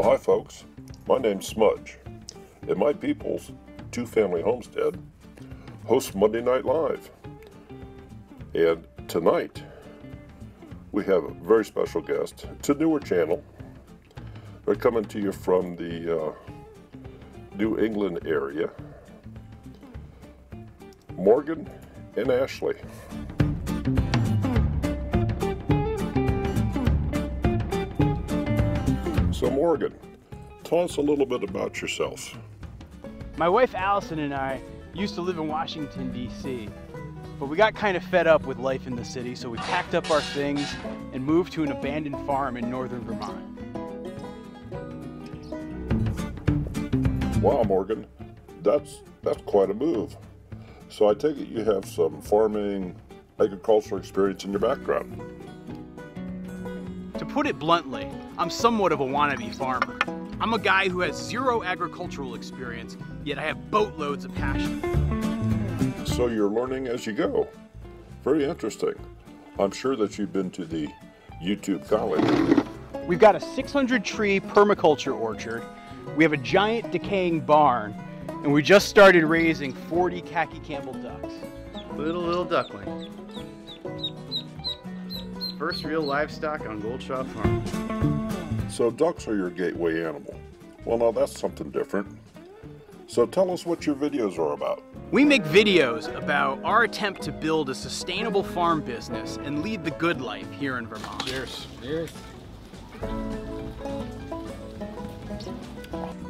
Well, hi folks, my name's Smudge, and my people's two-family homestead hosts Monday Night Live. And tonight, we have a very special guest. It's a newer channel. They're coming to you from the New England area. Morgan and Ashley. So Morgan, tell us a little bit about yourself. My wife Allison and I used to live in Washington, D.C., but we got kind of fed up with life in the city, so we packed up our things and moved to an abandoned farm in northern Vermont. Wow, Morgan, that's quite a move. So I take it you have some farming, agricultural experience in your background. To put it bluntly, I'm somewhat of a wannabe farmer. I'm a guy who has zero agricultural experience, yet I have boatloads of passion. So you're learning as you go. Very interesting. I'm sure that you've been to the YouTube college. We've got a 600-tree permaculture orchard, we have a giant decaying barn, and we just started raising 40 khaki Campbell ducks. Little duckling. First real livestock on Goldshaw Farm. So ducks are your gateway animal. Well, now that's something different. So tell us what your videos are about. We make videos about our attempt to build a sustainable farm business and lead the good life here in Vermont. Cheers. Cheers.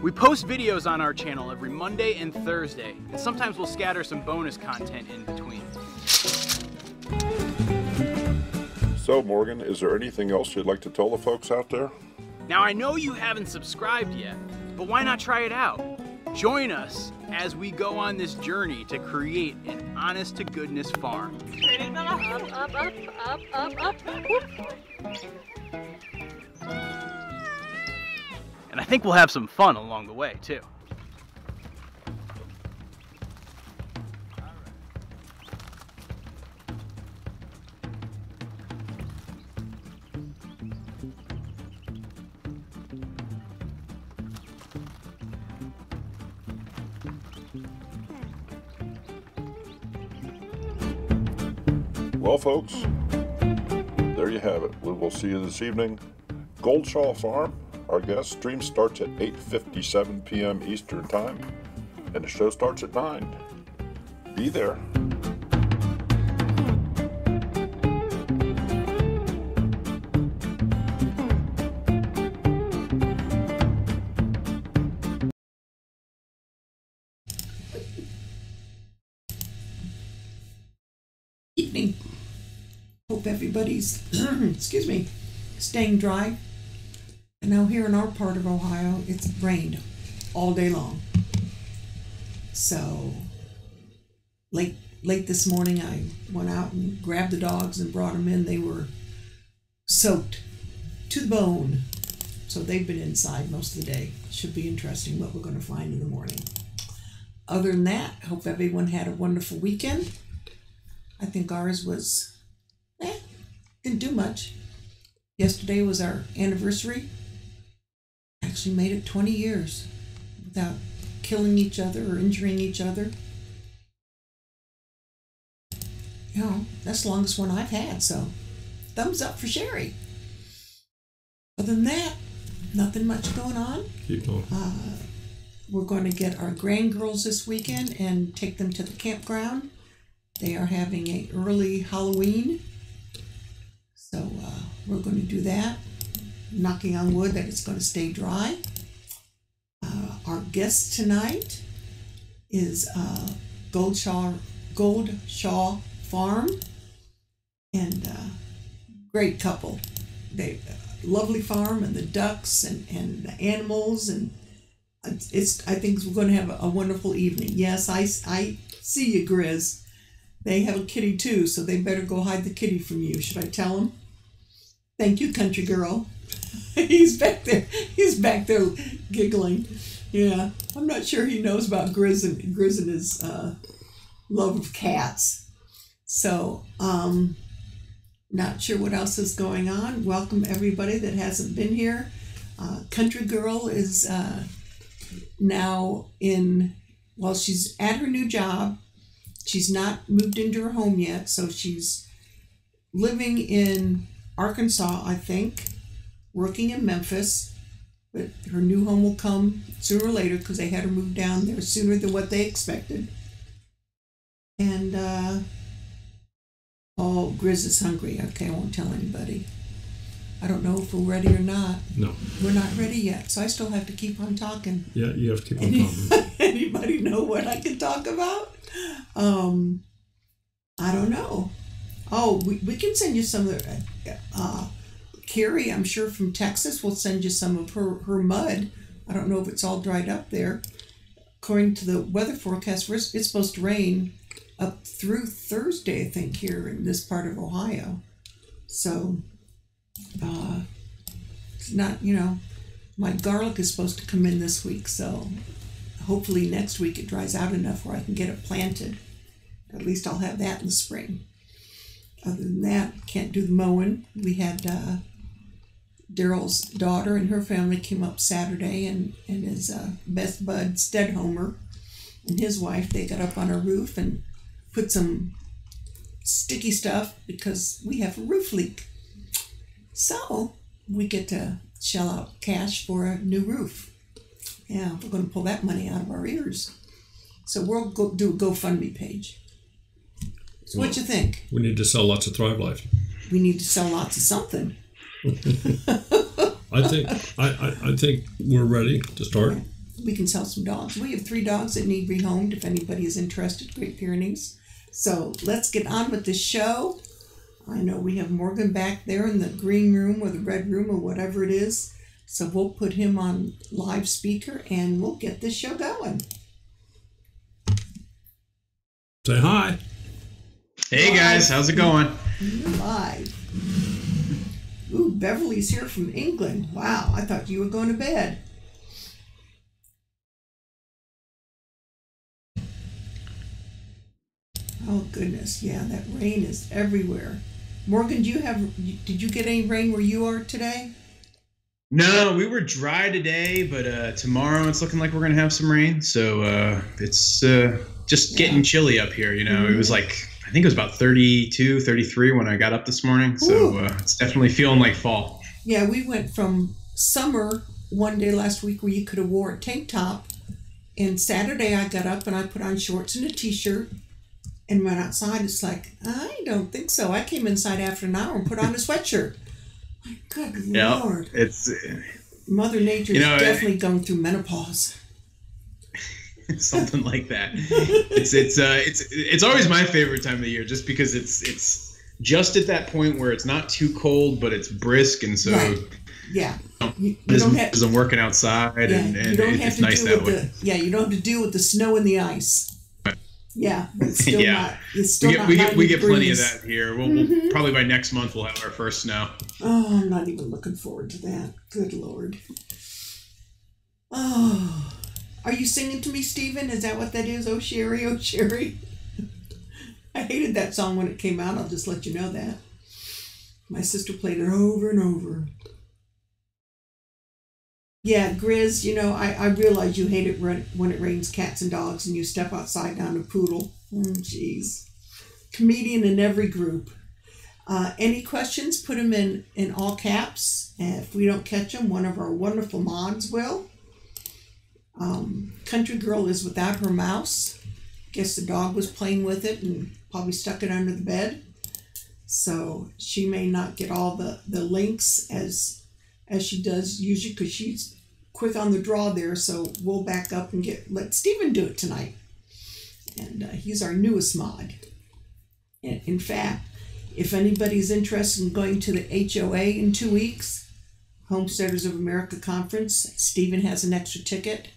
We post videos on our channel every Monday and Thursday, and sometimes we'll scatter some bonus content in between. So Morgan, is there anything else you'd like to tell the folks out there? Now I know you haven't subscribed yet, but why not try it out? Join us as we go on this journey to create an honest-to-goodness farm. And I think we'll have some fun along the way, too. Well, folks, there you have it. We will see you this evening. Goldshaw Farm, our guest stream starts at 8:57 p.m. Eastern Time, and the show starts at 9. Be there. Evening. Hope everybody's, excuse me, staying dry. And now here in our part of Ohio, it's rained all day long. So late this morning, I went out and grabbed the dogs and brought them in. They were soaked to the bone. So they've been inside most of the day. Should be interesting what we're going to find in the morning. Other than that, hope everyone had a wonderful weekend. I think ours was, didn't do much. Yesterday was our anniversary. Actually made it 20 years without killing each other or injuring each other. You know, that's the longest one I've had, so thumbs up for Sherry. Other than that, nothing much going on. Keep going. We're going to get our grandgirls this weekend and take them to the campground. They are having an early Halloween, so we're going to do that, knocking on wood that it's going to stay dry. Our guest tonight is Goldshaw Farm, and great couple. They lovely farm, and the ducks and the animals, and I think we're going to have a wonderful evening. Yes, I see you, Grizz. They have a kitty too, so they better go hide the kitty from you. Should I tell them? Thank you, country girl. He's back there. He's back there giggling. Yeah, I'm not sure he knows about Grizz and his love of cats. So, not sure what else is going on. Welcome everybody that hasn't been here. Country Girl is now well, she's at her new job. She's not moved into her home yet, so she's living in Arkansas, I think, working in Memphis. But her new home will come sooner or later because they had her move down there sooner than what they expected. And, Grizz is hungry. Okay, I won't tell anybody. I don't know if we're ready or not. No. We're not ready yet, so I still have to keep on talking. Yeah, you have to keep on talking. Anybody know what I can talk about? I don't know. Oh, we can send you some of the, Carrie, I'm sure from Texas, will send you some of her mud. I don't know if it's all dried up there. According to the weather forecast, it's supposed to rain up through Thursday, I think, here in this part of Ohio. So, it's not, my garlic is supposed to come in this week, so hopefully next week it dries out enough where I can get it planted. At least I'll have that in the spring. Other than that, can't do the mowing. We had Daryl's daughter and her family came up Saturday, and his best bud Stedhomer and his wife, they got up on our roof and put some sticky stuff because we have a roof leak. So we get to shell out cash for a new roof. Yeah, we're going to pull that money out of our ears. So we'll go do a GoFundMe page. So what you think? We need to sell lots of Thrive Life. We need to sell lots of something. I think we're ready to start. We can sell some dogs. We have 3 dogs that need rehomed if anybody is interested, Great Pyrenees. So let's get on with the show. I know we have Morgan back there in the green room or the red room or whatever it is. So we'll put him on live speaker and we'll get this show going. Say hi. Hey Live. guys, how's it going? Live. Ooh, Beverly's here from England. Wow, I thought you were going to bed. Oh goodness, yeah, that rain is everywhere. Morgan, did you get any rain where you are today? No, we were dry today, but tomorrow it's looking like we're gonna have some rain. So it's just getting chilly up here. It was like, I think it was about 32, 33 when I got up this morning. So it's definitely feeling like fall. Yeah, we went from summer one day last week where you could have wore a tank top, and Saturday I got up and I put on shorts and a t-shirt and went outside. It's like, I don't think so. I came inside after an hour and put on a sweatshirt. My good Lord. It's Mother Nature's definitely going through menopause. Something like that. It's always my favorite time of the year, just because it's just at that point where it's not too cold, but it's brisk, and so yeah, you don't have, because I'm working outside, and it's nice that way. You don't have to deal with the snow and the ice. Yeah, but it's still not. It's still we get plenty of that here. We'll probably by next month we'll have our first snow. Oh, I'm not even looking forward to that. Good Lord. Oh, are you singing to me, Stephen? Is that what that is? Oh, Sherry, oh, Sherry. I hated that song when it came out. I'll just let you know that. My sister played it over and over. Yeah, Grizz, I realize you hate it when it rains cats and dogs and you step outside down a poodle. Jeez. Comedian in every group. Any questions, put them in all caps. And if we don't catch them, one of our wonderful mods will. Country Girl is without her mouse. Guess the dog was playing with it and probably stuck it under the bed. So she may not get all the links as she does usually, because she's quick on the draw there. So we'll back up and let Stephen do it tonight. And he's our newest mod. In fact, if anybody's interested in going to the HOA in 2 weeks, Homesteaders of America Conference, Stephen has an extra ticket.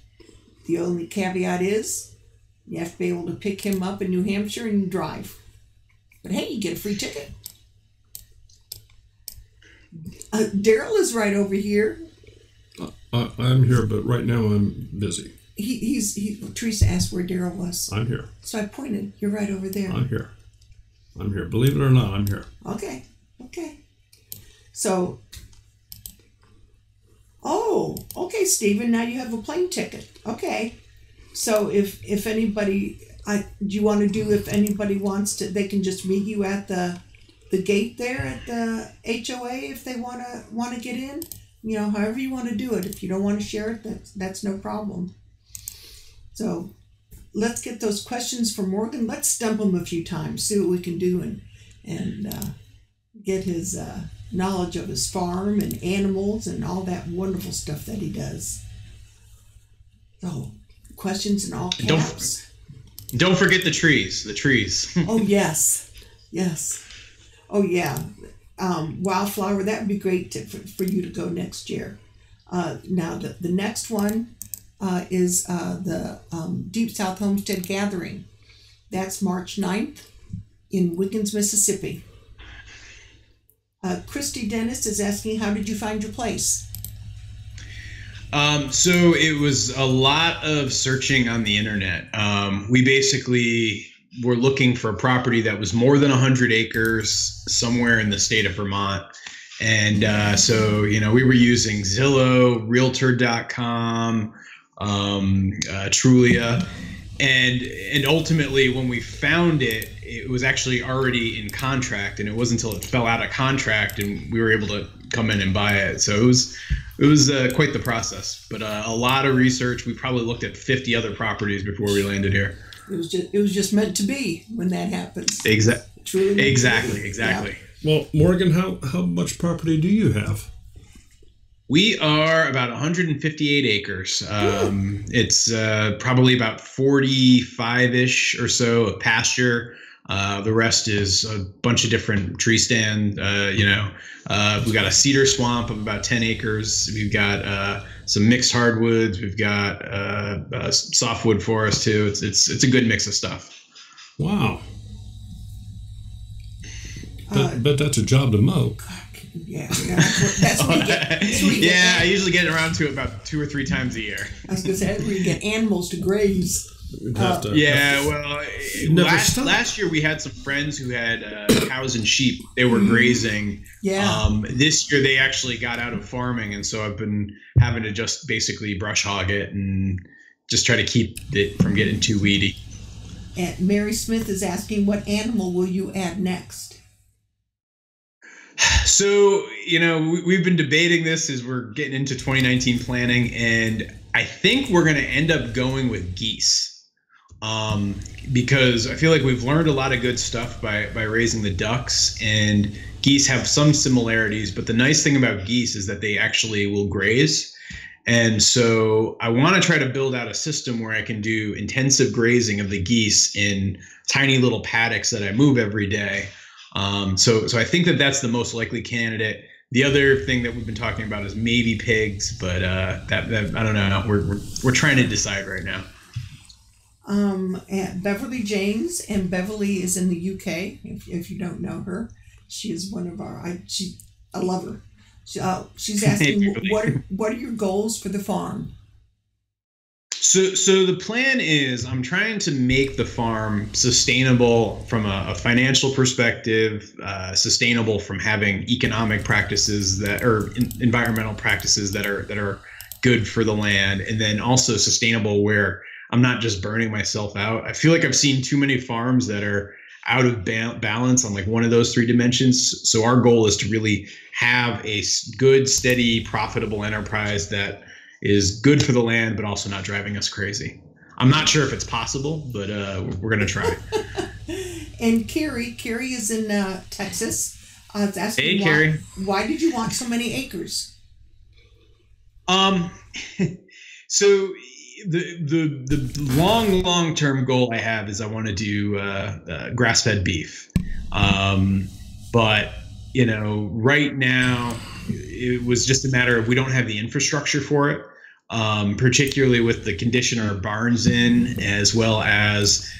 The only caveat is you have to be able to pick him up in New Hampshire and drive. But hey, you get a free ticket. Daryl is right over here. I'm here, but right now I'm busy. Teresa asked where Daryl was. I'm here. So I pointed. You're right over there. I'm here. Believe it or not, I'm here. Okay. So, oh, Oh, okay, Stephen. Now you have a plane ticket. Okay. So if anybody, do you want to do? If anybody wants to, they can just meet you at the gate there at the HOA if they want to get in. You know, however you want to do it. If you don't want to share it, that's no problem. So let's get those questions from Morgan. Let's stump him a few times, see what we can do, and get his knowledge of his farm and animals and all that wonderful stuff that he does. So questions in all caps. Don't forget the trees. The trees. Oh yes. Oh yeah. Wildflower, that would be great for you to go next year. Now the next one is the Deep South Homestead Gathering. That's March 9th in Wiggins, Mississippi. Christy Dennis is asking, how did you find your place? So it was a lot of searching on the internet. We basically were looking for a property that was more than 100 acres somewhere in the state of Vermont. And so, you know, we were using Zillow, Realtor.com, Trulia. And ultimately, when we found it, it was actually already in contract, and it wasn't until it fell out of contract and we were able to come in and buy it. So it was quite the process, but a lot of research. We probably looked at 50 other properties before we landed here. It was just meant to be when that happens. Exactly. Yeah. Well, Morgan, how much property do you have? We are about 158 acres. It's probably about 45-ish or so of pasture. The rest is a bunch of different tree stand. We've got a cedar swamp of about 10 acres. We've got some mixed hardwoods. We've got a softwood forest too. It's a good mix of stuff. Wow. But that's a job to mow. Yeah, that's what you get. I usually get around to it about 2 or 3 times a year. I was going to say, that's where you get animals to graze. Last year we had some friends who had cows and sheep. They were grazing. Yeah. This year they actually got out of farming, and so I've been having to just basically brush hog it and just try to keep it from getting too weedy. And Mary Smith is asking, what animal will you add next? So, you know, we've been debating this as we're getting into 2019 planning, and I think we're going to end up going with geese. Because I feel like we've learned a lot of good stuff by raising the ducks, and geese have some similarities, but the nice thing about geese is that they actually will graze. And so I want to try to build out a system where I can do intensive grazing of the geese in tiny little paddocks that I move every day. So I think that that's the most likely candidate. The other thing that we've been talking about is maybe pigs, but that I don't know. We're trying to decide right now. And Beverly James, and Beverly is in the UK. If you don't know her, she is one of our. I love her. She's asking, what are your goals for the farm? So the plan is I'm trying to make the farm sustainable from a financial perspective, sustainable from having economic practices environmental practices that are good for the land, and then also sustainable where I'm not just burning myself out. I feel like I've seen too many farms that are out of balance on like one of those 3 dimensions. So our goal is to really have a good, steady, profitable enterprise that is good for the land, but also not driving us crazy. I'm not sure if it's possible, but we're going to try. And Carrie is in Texas. Asking, hey, Carrie. Why did you want so many acres? So the long-term goal I have is I want to do grass-fed beef. But, you know, right now it was just a matter of we don't have the infrastructure for it, particularly with the condition our barn's in, as well as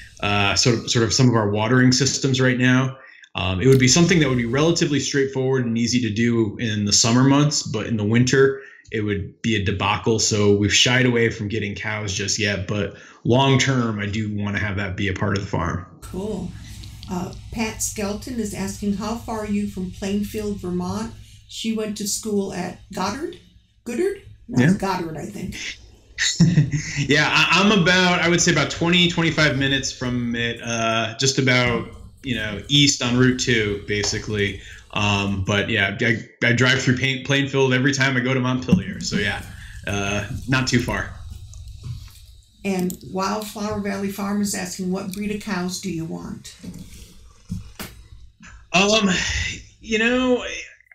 sort of some of our watering systems right now. It would be something that would be relatively straightforward and easy to do in the summer months, but in the winter, it would be a debacle. So we've shied away from getting cows just yet, but long term, I do want to have that be a part of the farm. Cool. Pat Skelton is asking, how far are you from Plainfield, Vermont? She went to school at Goddard? That's Goddard, I think. Yeah, I would say about 20, 25 minutes from it, just about, east on Route 2, basically. But yeah, I drive through Plainfield every time I go to Montpelier. So yeah, not too far. And Wildflower Valley Farm is asking, what breed of cows do you want?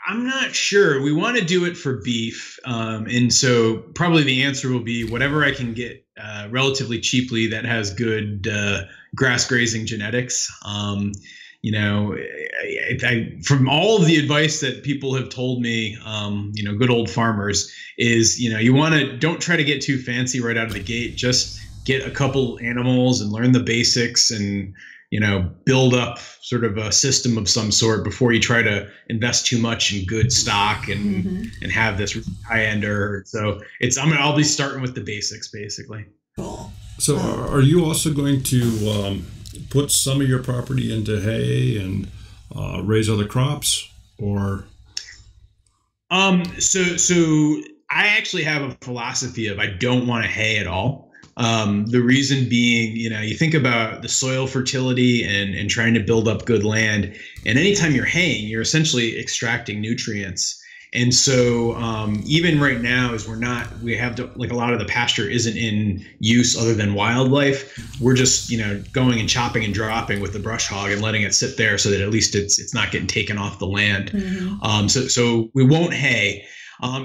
I'm not sure. We want to do it for beef. And so probably the answer will be whatever I can get relatively cheaply that has good grass grazing genetics. From all of the advice that people have told me, good old farmers is, don't try to get too fancy right out of the gate. Just get a couple animals and learn the basics and, build up sort of a system of some sort before you try to invest too much in good stock and have this high ender. So I'll be starting with the basics basically. Cool. So are you also going to put some of your property into hay and raise other crops, or? So I actually have a philosophy of I don't want to hay at all. The reason being, you think about the soil fertility and trying to build up good land, and anytime you're haying, you're essentially extracting nutrients. And so even right now, as we have to, like, a lot of the pasture isn't in use other than wildlife. We're just, going and chopping and dropping with the brush hog and letting it sit there so that at least it's not getting taken off the land. So we won't hay.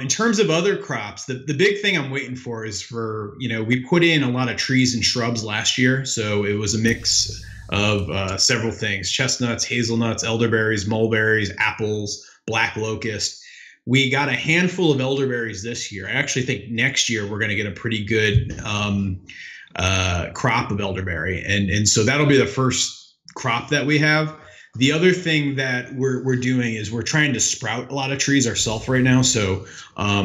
In terms of other crops, the big thing I'm waiting for is we put in a lot of trees and shrubs last year. So it was a mix of several things: chestnuts, hazelnuts, elderberries, mulberries, apples, black locust. We got a handful of elderberries this year. I actually think next year we're going to get a pretty good crop of elderberry. And so that'll be the first crop that we have. The other thing that we're doing is we're trying to sprout a lot of trees ourselves right now. So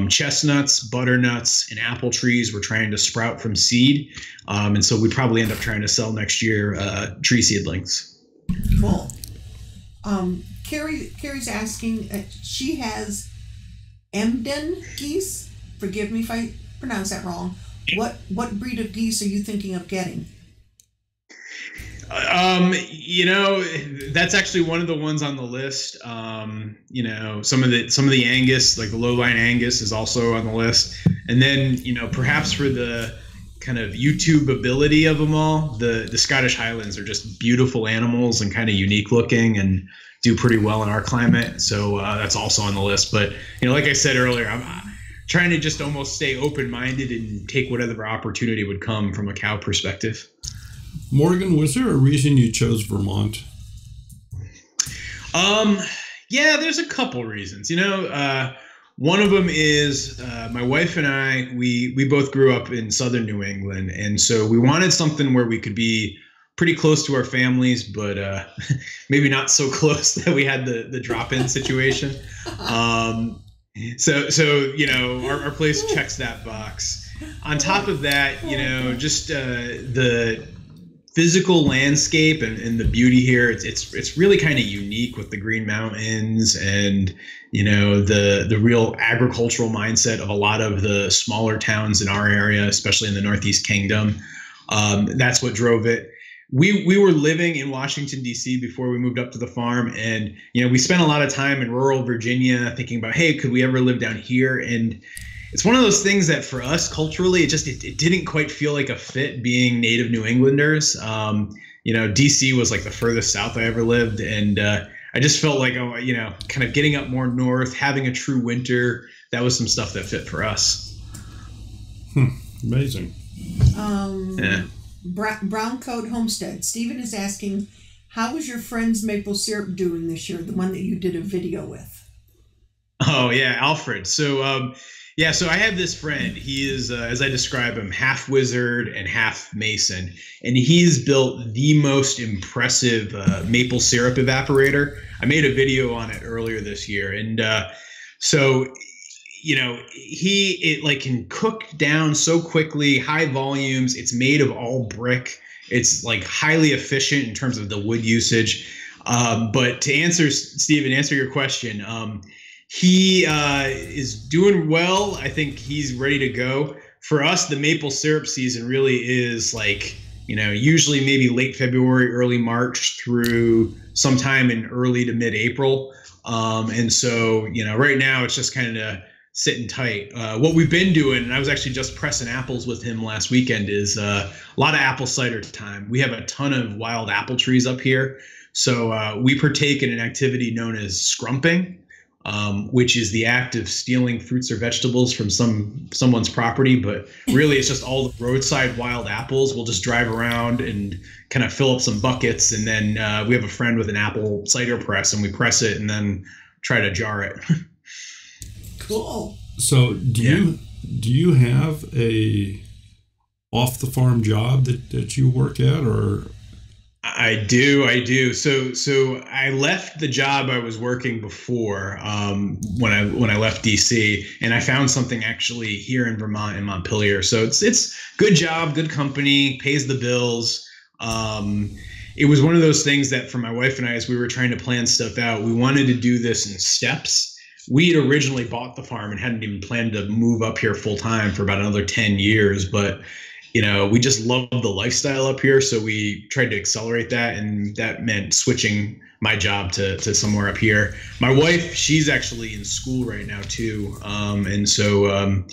chestnuts, butternuts, and apple trees, we're trying to sprout from seed. And so we probably end up trying to sell next year tree seedlings. Cool. Carrie's asking, she has Emden geese. Forgive me if I pronounce that wrong. What breed of geese are you thinking of getting? That's actually one of the ones on the list. Some of the Angus, like the lowline Angus, is also on the list. And then, perhaps for the kind of YouTube ability of them all, the Scottish Highlands are just beautiful animals and kind of unique looking and do pretty well in our climate. So that's also on the list. But, like I said earlier, I'm trying to just almost stay open-minded and take whatever opportunity would come from a cow perspective. Morgan, was there a reason you chose Vermont? Yeah, there's a couple reasons. One of them is my wife and I, we both grew up in southern New England. And so we wanted something where we could be pretty close to our families, but maybe not so close that we had the drop-in situation. So our place checks that box. On top of that, just the physical landscape and the beauty here, it's really kind of unique with the Green Mountains and the real agricultural mindset of a lot of the smaller towns in our area, especially in the Northeast Kingdom. That's what drove it. We were living in Washington, D.C. before we moved up to the farm. And, we spent a lot of time in rural Virginia thinking about, hey, could we ever live down here? And it's one of those things that for us culturally, it didn't quite feel like a fit being native New Englanders. D.C. was like the furthest south I ever lived. And I just felt like, kind of getting up more north, having a true winter, that was some stuff that fit for us. Amazing. Yeah. Brown Coat Homestead. Stephen is asking, how is your friend's maple syrup doing this year? The one that you did a video with. Oh yeah, Alfred. So so I have this friend. He is, as I describe him, half wizard and half mason, and he's built the most impressive maple syrup evaporator. I made a video on it earlier this year, and it can cook down so quickly, high volumes. It's made of all brick. It's like highly efficient in terms of the wood usage. But to answer, Stephen, answer your question, He is doing well. I think he's ready to go. For us, the maple syrup season really is like, usually maybe late February, early March through sometime in early to mid-April. And so, right now it's just kind of sitting tight. What we've been doing, and I was actually just pressing apples with him last weekend, is a lot of apple cider time. We have a ton of wild apple trees up here. So we partake in an activity known as scrumping, which is the act of stealing fruits or vegetables from someone's property. But really, it's just all the roadside wild apples. We'll just drive around and kind of fill up some buckets. And then we have a friend with an apple cider press, and we press it and then try to jar it. Cool. So do you have a off the farm job that you work at, or? I do. So I left the job I was working before when I left DC, and I found something actually here in Vermont in Montpelier. So it's good job, good company, pays the bills. It was one of those things that for my wife and I, as we were trying to plan stuff out, we wanted to do this in steps. We had originally bought the farm and hadn't even planned to move up here full time for about another 10 years, but we just love the lifestyle up here. So we tried to accelerate that. And that meant switching my job to somewhere up here. My wife, she's actually in school right now too. And so,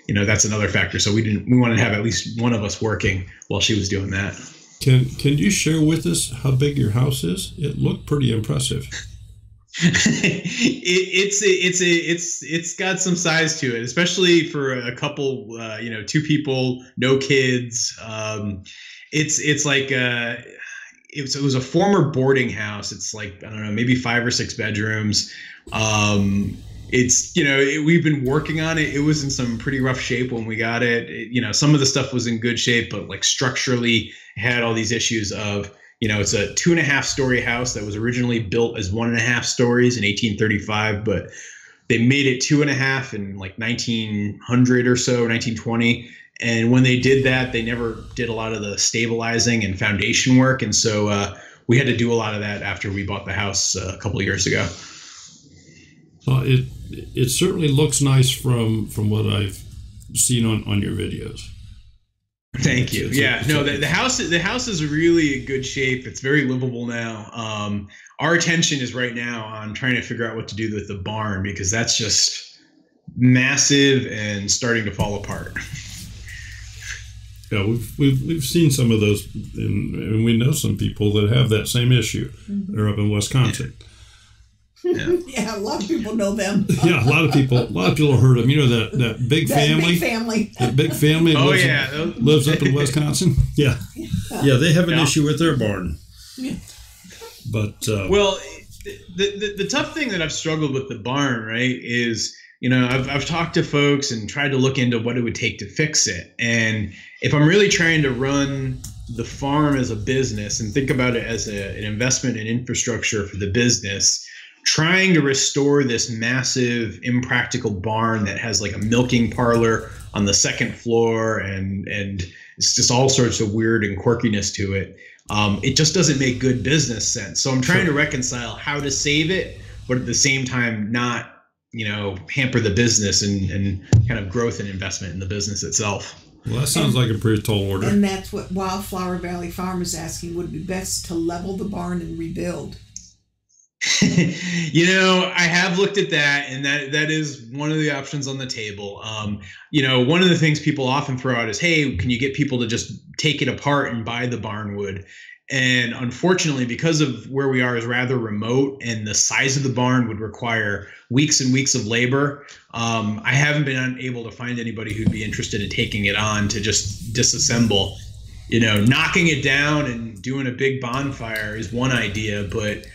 that's another factor. So we wanted to have at least one of us working while she was doing that. Can you share with us how big your house is? It looked pretty impressive. It's got some size to it, especially for a couple, 2 people, no kids. It was a former boarding house. It's like, I don't know, maybe 5 or 6 bedrooms. We've been working on it. It was in some pretty rough shape when we got it. Some of the stuff was in good shape, but like structurally had all these issues of, it's a 2.5-story house that was originally built as 1.5 stories in 1835, but they made it 2.5 in like 1900 or so, 1920. And when they did that, they never did a lot of the stabilizing and foundation work. And so we had to do a lot of that after we bought the house a couple of years ago. It certainly looks nice from what I've seen on your videos. Thank you. The house is really in good shape. It's very livable now. Our attention is right now on trying to figure out what to do with the barn, because that's just massive and starting to fall apart. Yeah, we've seen some of those, and we know some people that have that same issue. Mm-hmm. They're up in Wisconsin. Yeah, a lot of people know them. Yeah, a lot of people have heard of them. That big family. That big family. Lives up in Wisconsin. Yeah, they have an issue with their barn. Yeah. But the tough thing that I've struggled with the barn, right, is I've talked to folks and tried to look into what it would take to fix it. And if I'm really trying to run the farm as a business and think about it as an investment in infrastructure for the business, trying to restore this massive impractical barn that has like a milking parlor on the second floor and it's just all sorts of weird and quirkiness to it. It just doesn't make good business sense. So I'm trying to reconcile how to save it, but at the same time not, hamper the business and kind of growth and investment in the business itself. Well, that sounds like a pretty tall order. And that's what Wildflower Valley Farm is asking. Would it be best to level the barn and rebuild? I have looked at that, and that is one of the options on the table. One of the things people often throw out is, hey, can you get people to just take it apart and buy the barn wood? And unfortunately, because of where we are is rather remote and the size of the barn would require weeks and weeks of labor, I haven't been able to find anybody who'd be interested in taking it on to just disassemble. Knocking it down and doing a big bonfire is one idea, but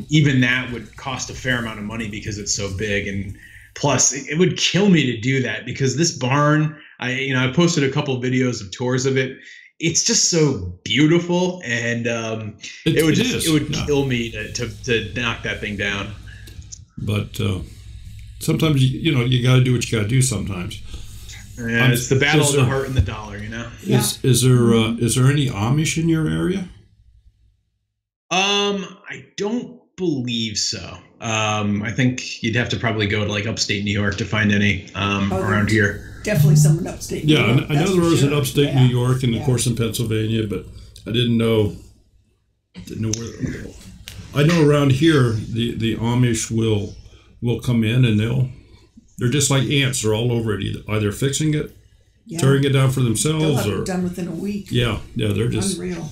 even that would cost a fair amount of money because it's so big. And plus it would kill me to do that because this barn, I posted a couple of videos of tours of it. It's just so beautiful. And, it would kill me to knock that thing down. But, sometimes, you got to do what you got to do sometimes. Yeah, it's the battle of the heart and the dollar, Yeah. Is there any Amish in your area? I don't believe so. I think you'd have to probably go to like upstate New York to find any around here. Definitely some in upstate New York. Yeah, I know there was in upstate New York and of course in Pennsylvania, but I didn't know where. I know around here the Amish will come in and they're just like ants. They're all over it, either fixing it, tearing it down for themselves, or done within a week. Yeah, they're just unreal.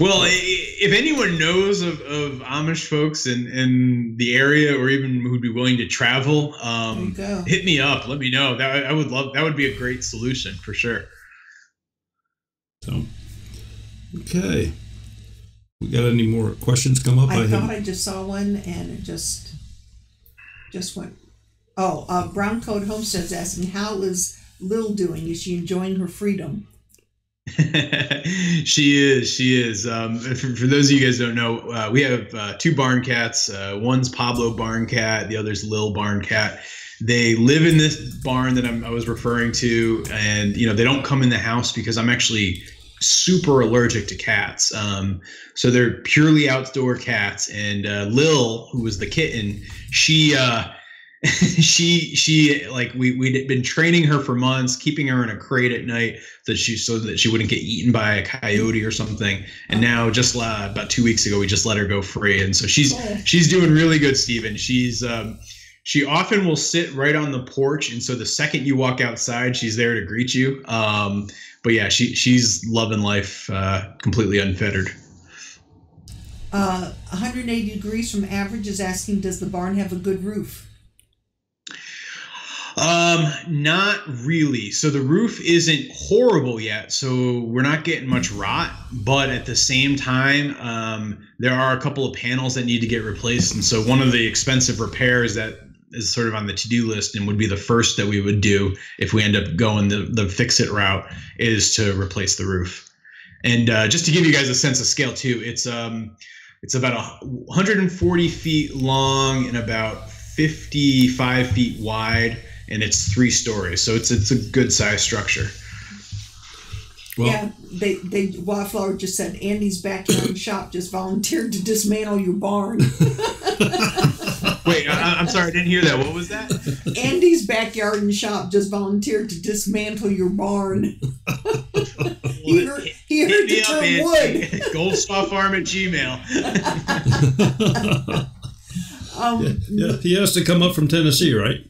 Well, if anyone knows of Amish folks in the area, or even who'd be willing to travel, hit me up. Let me know. I would love. That would be a great solution for sure. So, okay. We got any more questions come up? I thought I just saw one, and it just went. Oh, Brown Coat Homestead's asking, how is Lil doing? Is she enjoying her freedom? She is. For those of you guys who don't know, we have 2 barn cats. One's Pablo barn cat, the other's Lil barn cat. They live in this barn that I was referring to, and they don't come in the house because I'm actually super allergic to cats. So they're purely outdoor cats. And Lil, who was the kitten, she like we'd been training her for months, keeping her in a crate at night so that she wouldn't get eaten by a coyote or something. And now just about 2 weeks ago, we just let her go free. And so she's doing really good, Stephen. She often will sit right on the porch. And so the second you walk outside, she's there to greet you. But yeah, she's loving life, completely unfettered. 180 degrees from average is asking, does the barn have a good roof? Not really. So the roof isn't horrible yet, so we're not getting much rot, but at the same time, there are a couple of panels that need to get replaced. And so one of the expensive repairs that is sort of on the to-do list and would be the first that we would do if we end up going the fix-it route is to replace the roof. And just to give you guys a sense of scale too, it's about 140 feet long and about 55 feet wide, and it's 3 stories. So it's a good size structure. Well, yeah, they Wildflower just said Andy's backyard shop just volunteered to dismantle your barn. Wait, I'm sorry, I didn't hear that. What was that? Andy's backyard and shop just volunteered to dismantle your barn. he heard the term wood. Goldstawfarm@gmail. Yeah, he has to come up from Tennessee, right?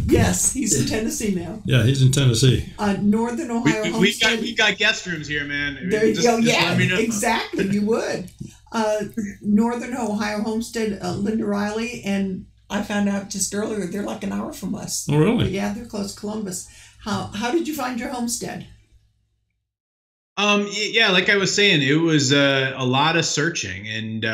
Yes, he's in Tennessee now. Yeah, he's in Tennessee. Northern Ohio Homestead. We got guest rooms here, man. There you go. Yeah, exactly. You would. Northern Ohio Homestead, Linda Riley, and I found out just earlier they're like an hour from us. Oh, really? Yeah, they're close to Columbus. How did you find your homestead? Yeah, like I was saying, it was a lot of searching, and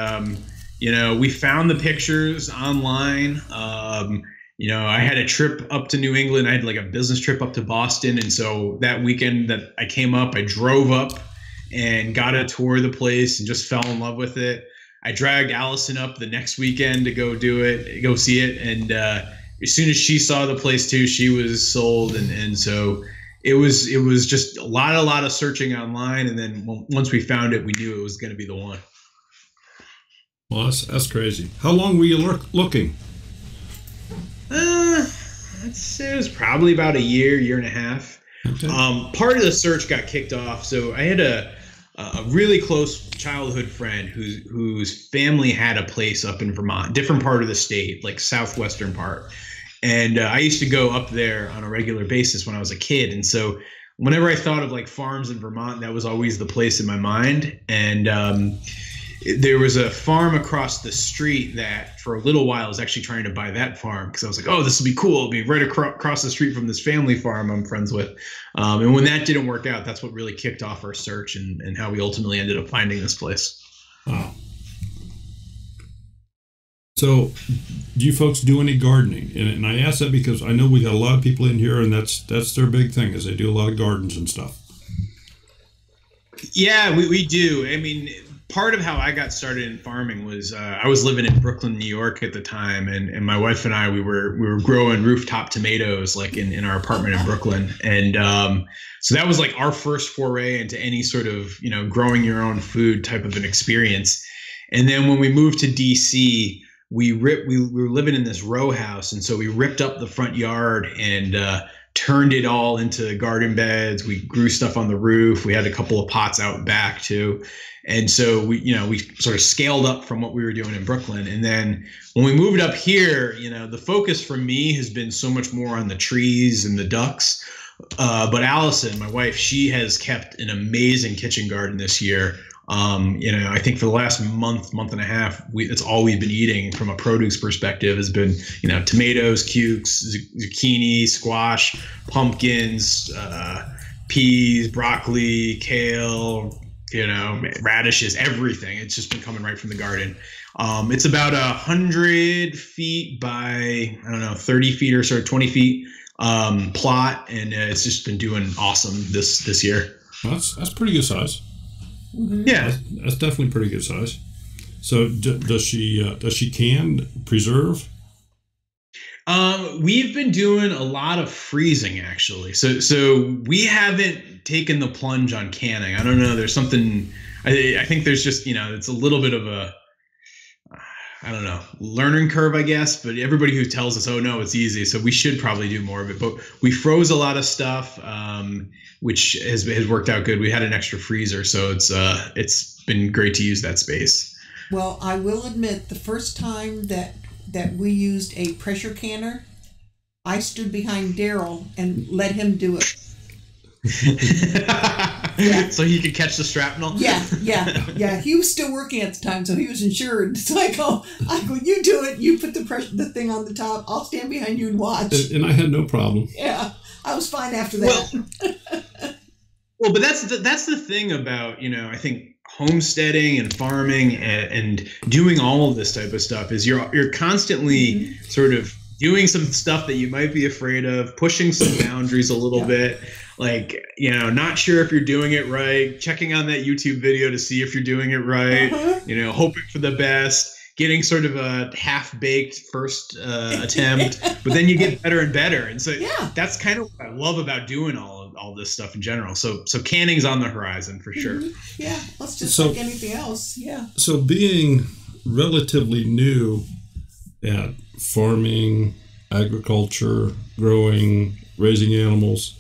we found the pictures online. I had a trip up to New England. I had like a business trip up to Boston. And so that weekend that I came up, I drove up and got a tour of the place and just fell in love with it. I dragged Allison up the next weekend to go see it. And as soon as she saw the place too, she was sold. And so it was just a lot of searching online. And then once we found it, we knew it was going to be the one. Well, that's crazy. How long were you looking? I'd say it was probably about a year and a half. Okay. Part of the search got kicked off. So I had a really close childhood friend whose family had a place up in Vermont, different part of the state, like southwestern part. And I used to go up there on a regular basis when I was a kid. And so whenever I thought of like farms in Vermont, that was always the place in my mind. And there was a farm across the street that for a little while I was actually trying to buy that farm because I was like, oh, this will be cool. It'll be right across the street from this family farm I'm friends with. And when that didn't work out, that's what really kicked off our search and how we ultimately ended up finding this place. Wow. So do you folks do any gardening? And I ask that because I know we got a lot of people in here and that's their big thing is they do a lot of gardens and stuff. Yeah, we do. I mean, part of how I got started in farming was I was living in Brooklyn, New York at the time, and my wife and I we were growing rooftop tomatoes like in our apartment in Brooklyn, and so that was like our first foray into any sort of growing your own food type of an experience. And then when we moved to DC, we were living in this row house, and so we ripped up the front yard and turned it all into garden beds. We grew stuff on the roof. We had a couple of pots out back too. And so we sort of scaled up from what we were doing in Brooklyn. And then when we moved up here, the focus for me has been so much more on the trees and the ducks. But Allison, my wife, she has kept an amazing kitchen garden this year. I think for the last month and a half, that's all we've been eating from a produce perspective has been, tomatoes, cukes, zucchini, squash, pumpkins, peas, broccoli, kale, radishes, everything. It's just been coming right from the garden. It's about 100 feet by, 30 feet or so, 20 feet plot. And it's just been doing awesome this year. Well, that's pretty good size. Mm-hmm. Yeah, that's definitely pretty good size. So does she can preserve? We've been doing a lot of freezing actually. So we haven't taken the plunge on canning. I don't know. There's something. I think there's just it's a little bit of a learning curve, I guess. But everybody who tells us, oh no, it's easy, so we should probably do more of it. But we froze a lot of stuff, which has worked out good. We had an extra freezer, so it's been great to use that space. Well, I will admit, the first time that we used a pressure canner, I stood behind Daryl and let him do it. Yeah. So he could catch the shrapnel. Yeah. He was still working at the time, so he was insured. So I go, you do it. You put the thing on the top. I'll stand behind you and watch. And I had no problem. Yeah, I was fine after that. Well, but that's the thing about I think homesteading and farming and doing all of this type of stuff is you're constantly sort of doing some stuff that you might be afraid of, pushing some boundaries a little bit. Like, not sure if you're doing it right, checking on that YouTube video to see if you're doing it right, hoping for the best, getting sort of a half-baked first attempt, but then you get better and better. And so that's kind of what I love about doing all this stuff in general. So canning's on the horizon for sure. Yeah, let's just like anything else. Yeah. So being relatively new at farming, agriculture, growing, raising animals,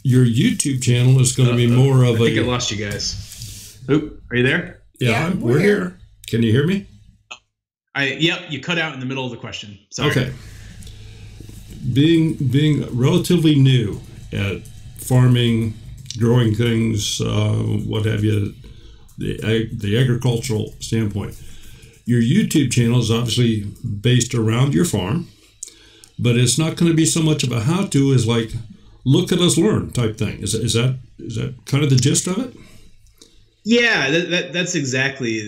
your YouTube channel is going to be more of I think I lost you guys. Oop, are you there? Yeah, we're here. Can you hear me? Yep, you cut out in the middle of the question. Sorry. Okay. Being relatively new at farming, growing things, what have you, the agricultural standpoint, your YouTube channel is obviously based around your farm, but it's not going to be so much of a how-to as like, look at us learn type thing. Is that kind of the gist of it? Yeah, that's exactly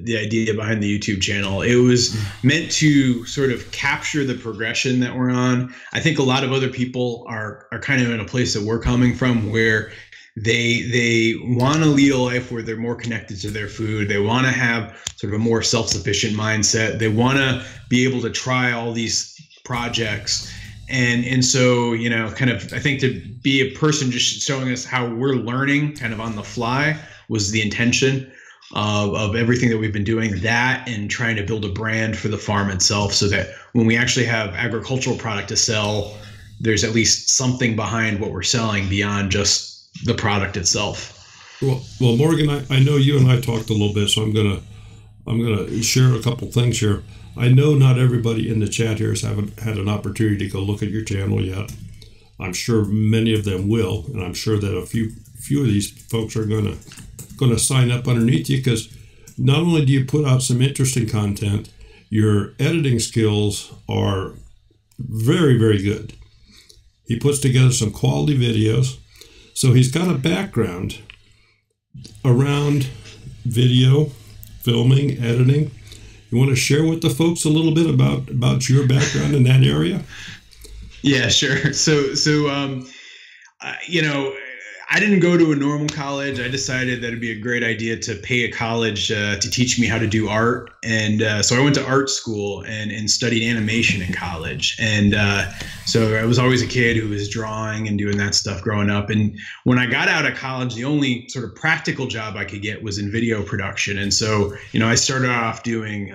the idea behind the YouTube channel. It was meant to sort of capture the progression that we're on. I think a lot of other people are kind of in a place that we're coming from where they want to lead a life where they're more connected to their food. They want to have sort of a more self-sufficient mindset. They want to be able to try all these projects. And so, kind of, I think to be a person just showing us how we're learning kind of on the fly was the intention of everything that we've been doing, that and trying to build a brand for the farm itself so that when we actually have agricultural product to sell, there's at least something behind what we're selling beyond just the product itself. Well, Morgan, I know you and I talked a little bit, so I'm gonna share a couple things here. I know not everybody in the chat here haven't had an opportunity to go look at your channel yet. I'm sure many of them will, and I'm sure that a few of these folks are going to sign up underneath you, because not only do you put out some interesting content, your editing skills are very, very good. He puts together some quality videos, so he's got a background around video, filming, editing. You want to share with the folks a little bit about your background in that area? Yeah, sure. So I didn't go to a normal college. I decided that it'd be a great idea to pay a college to teach me how to do art. And so I went to art school and studied animation in college. And so I was always a kid who was drawing and doing that stuff growing up. And when I got out of college, the only sort of practical job I could get was in video production. And so, I started off doing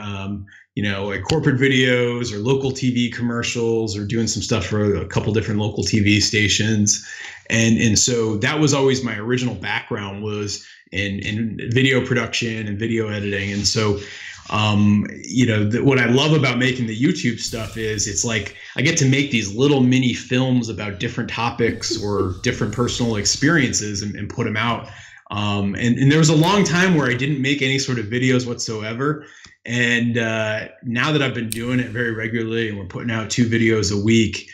like corporate videos or local TV commercials or doing some stuff for a couple different local TV stations. And so that was always my original background, was in video production and video editing. And so, what I love about making the YouTube stuff is it's like I get to make these little mini films about different topics or different personal experiences and put them out. And there was a long time where I didn't make any sort of videos whatsoever. And now that I've been doing it very regularly and we're putting out 2 videos a week,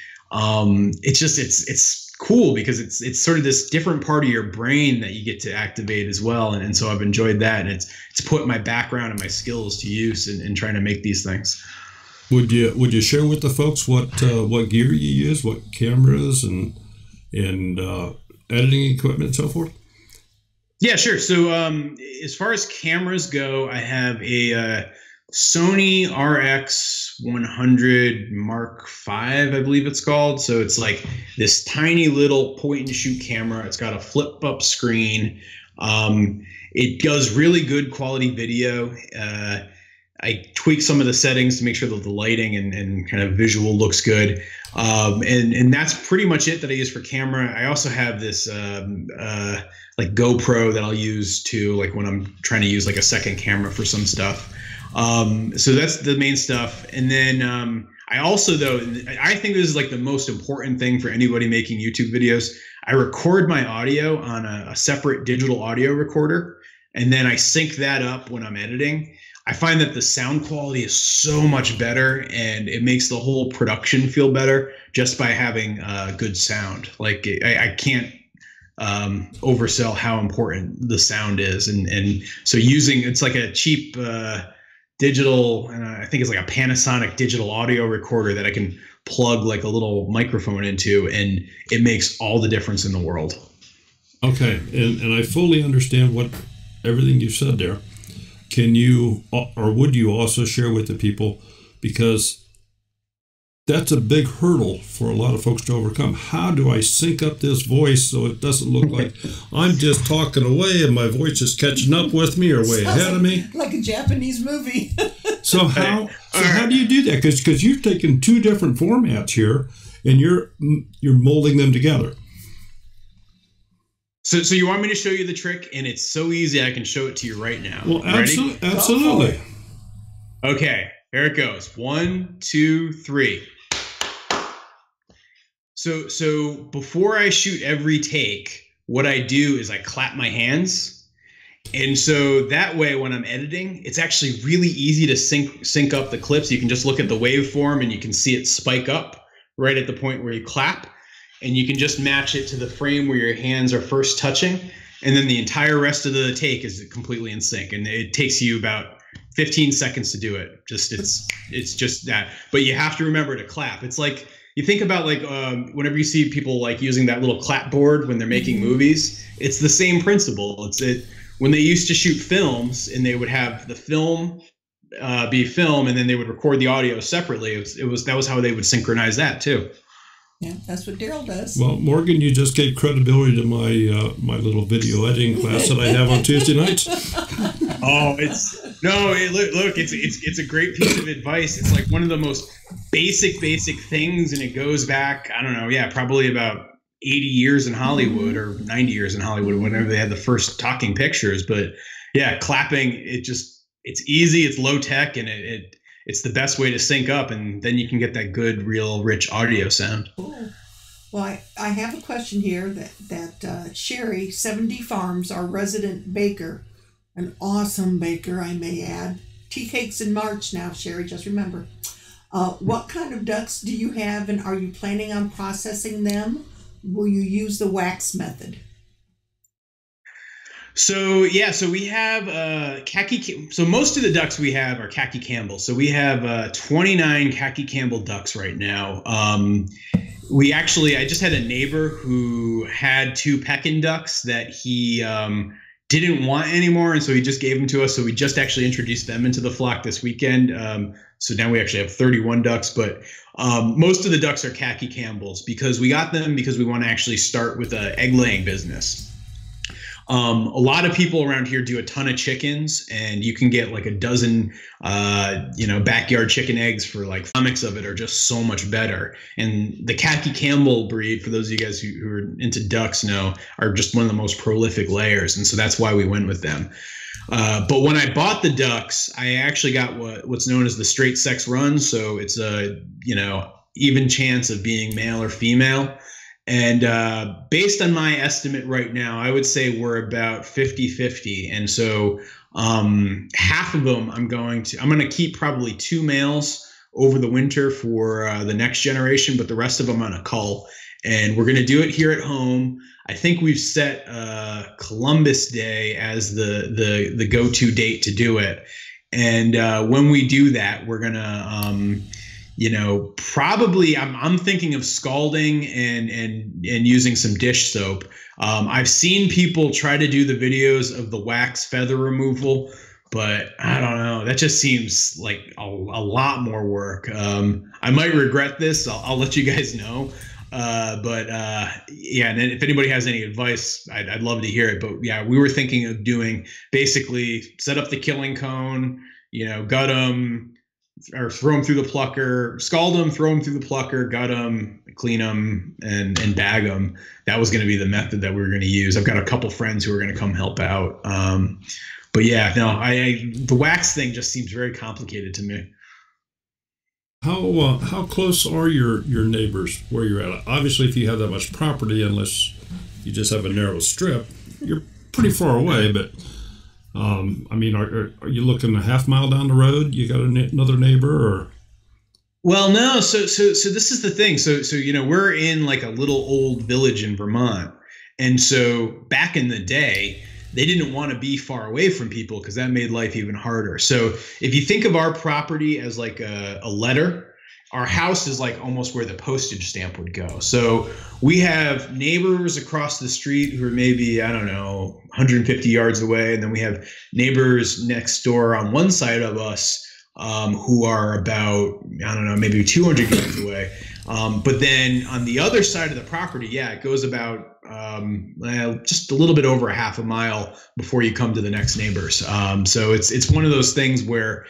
it's cool because it's sort of this different part of your brain that you get to activate as well. And so I've enjoyed that. And it's put my background and my skills to use in trying to make these things. Would you share with the folks what gear you use, what cameras and editing equipment and so forth? Yeah, sure. So as far as cameras go, I have a Sony RX100 Mark V, I believe it's called. So it's like this tiny little point and shoot camera. It's got a flip up screen. It does really good quality video. I tweak some of the settings to make sure that the lighting and kind of visual looks good. And that's pretty much it that I use for camera. I also have this like GoPro that I'll use too, like when I'm trying to use like a second camera for some stuff. So that's the main stuff. And then I also, though, I think this is like the most important thing for anybody making YouTube videos. I record my audio on a separate digital audio recorder, and then I sync that up when I'm editing. I find that the sound quality is so much better, and it makes the whole production feel better just by having good sound. Like I can't oversell how important the sound is, and so it's like a cheap digital, and I think it's like a Panasonic digital audio recorder that I can plug like a little microphone into, and it makes all the difference in the world. Okay, and I fully understand everything you said there. Can you, or would you also share with the people, because that's a big hurdle for a lot of folks to overcome. How do I sync up this voice so it doesn't look like I'm just talking away and my voice is catching up with me or way ahead of me? Like a Japanese movie. So how do you do that? Because you've taken 2 different formats here and you're molding them together. So you want me to show you the trick? And it's so easy, I can show it to you right now. Well, absolutely. Okay, here it goes. 1, 2, 3. So before I shoot every take, what I do is I clap my hands. And so that way, when I'm editing, it's actually really easy to sync up the clips. You can just look at the waveform and you can see it spike up right at the point where you clap. And you can just match it to the frame where your hands are first touching. And then the entire rest of the take is completely in sync. And it takes you about 15 seconds to do it. It's just that. But you have to remember to clap. It's like, you think about like whenever you see people like using that little clapboard when they're making movies, it's the same principle. When they used to shoot films and they would have the film be film and then they would record the audio separately. That was how they would synchronize that too. Yeah, that's what Daryl does. Well, Morgan, you just gave credibility to my my little video editing class that I have on Tuesday nights. It's a great piece of advice. It's like one of the most basic things, and it goes back, I don't know, probably about 80 years in Hollywood or 90 years in Hollywood, whenever they had the first talking pictures. But yeah, clapping, it's easy, it's low tech, and it's the best way to sync up, and then you can get that good, real, rich audio sound. Cool. Well, I have a question here that Sherry, 7D Farms, our resident baker, an awesome baker, I may add. Tea cakes in March now, Sherry, just remember. What kind of ducks do you have, and are you planning on processing them? Will you use the wax method? So we have khaki. So most of the ducks we have are khaki Campbell. So we have 29 khaki Campbell ducks right now. I just had a neighbor who had 2 Pekin ducks that he didn't want anymore, and so he just gave them to us. So we just actually introduced them into the flock this weekend. So now we actually have 31 ducks, but most of the ducks are khaki Campbells because we got them because we want to actually start with an egg laying business. A lot of people around here do a ton of chickens, and you can get like a dozen, backyard chicken eggs for like economics of it are just so much better. And the khaki Campbell breed, for those of you guys who are into ducks know, are just one of the most prolific layers. And so that's why we went with them. But when I bought the ducks, I actually got what's known as the straight sex run. So it's a, even chance of being male or female. And based on my estimate right now, I would say we're about 50-50. And so half of them I'm going to keep probably 2 males over the winter for the next generation, but the rest of them on a cull. And we're going to do it here at home. I think we've set Columbus Day as the go-to date to do it. And when we do that, we're going to probably I'm thinking of scalding and using some dish soap. I've seen people try to do the videos of the wax feather removal, but I don't know. That just seems like a lot more work. I might regret this. I'll let you guys know. Yeah, and if anybody has any advice, I'd love to hear it. But yeah, we were thinking of doing basically set up the killing cone, gut them, or throw them through the plucker, scald them, throw them through the plucker, gut them, clean them, and bag them. That was going to be the method that we were going to use. I've got a couple friends who are going to come help out. But yeah, no, the wax thing just seems very complicated to me. How close are your neighbors where you're at? Obviously, if you have that much property, unless you just have a narrow strip, you're pretty far away, but are you looking a half mile down the road? You got another neighbor, or? Well, no. So this is the thing. So we're in like a little old village in Vermont, and so back in the day, they didn't want to be far away from people because that made life even harder. So if you think of our property as like a letter, our house is like almost where the postage stamp would go. So we have neighbors across the street who are maybe, 150 yards away. And then we have neighbors next door on one side of us who are about, maybe 200 yards away. But then on the other side of the property, it goes about just a little bit over a half a mile before you come to the next neighbors. So it's one of those things where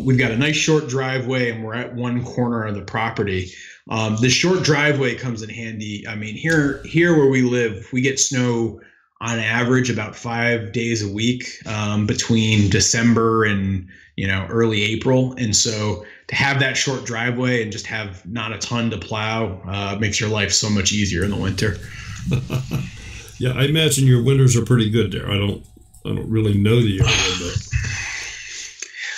we've got a nice short driveway and we're at one corner of the property. The short driveway comes in handy. I mean, here where we live, we get snow on average about 5 days a week between December and early April. And so to have that short driveway and just have not a ton to plow makes your life so much easier in the winter. Yeah, I imagine your winters are pretty good there. I don't really know the area, but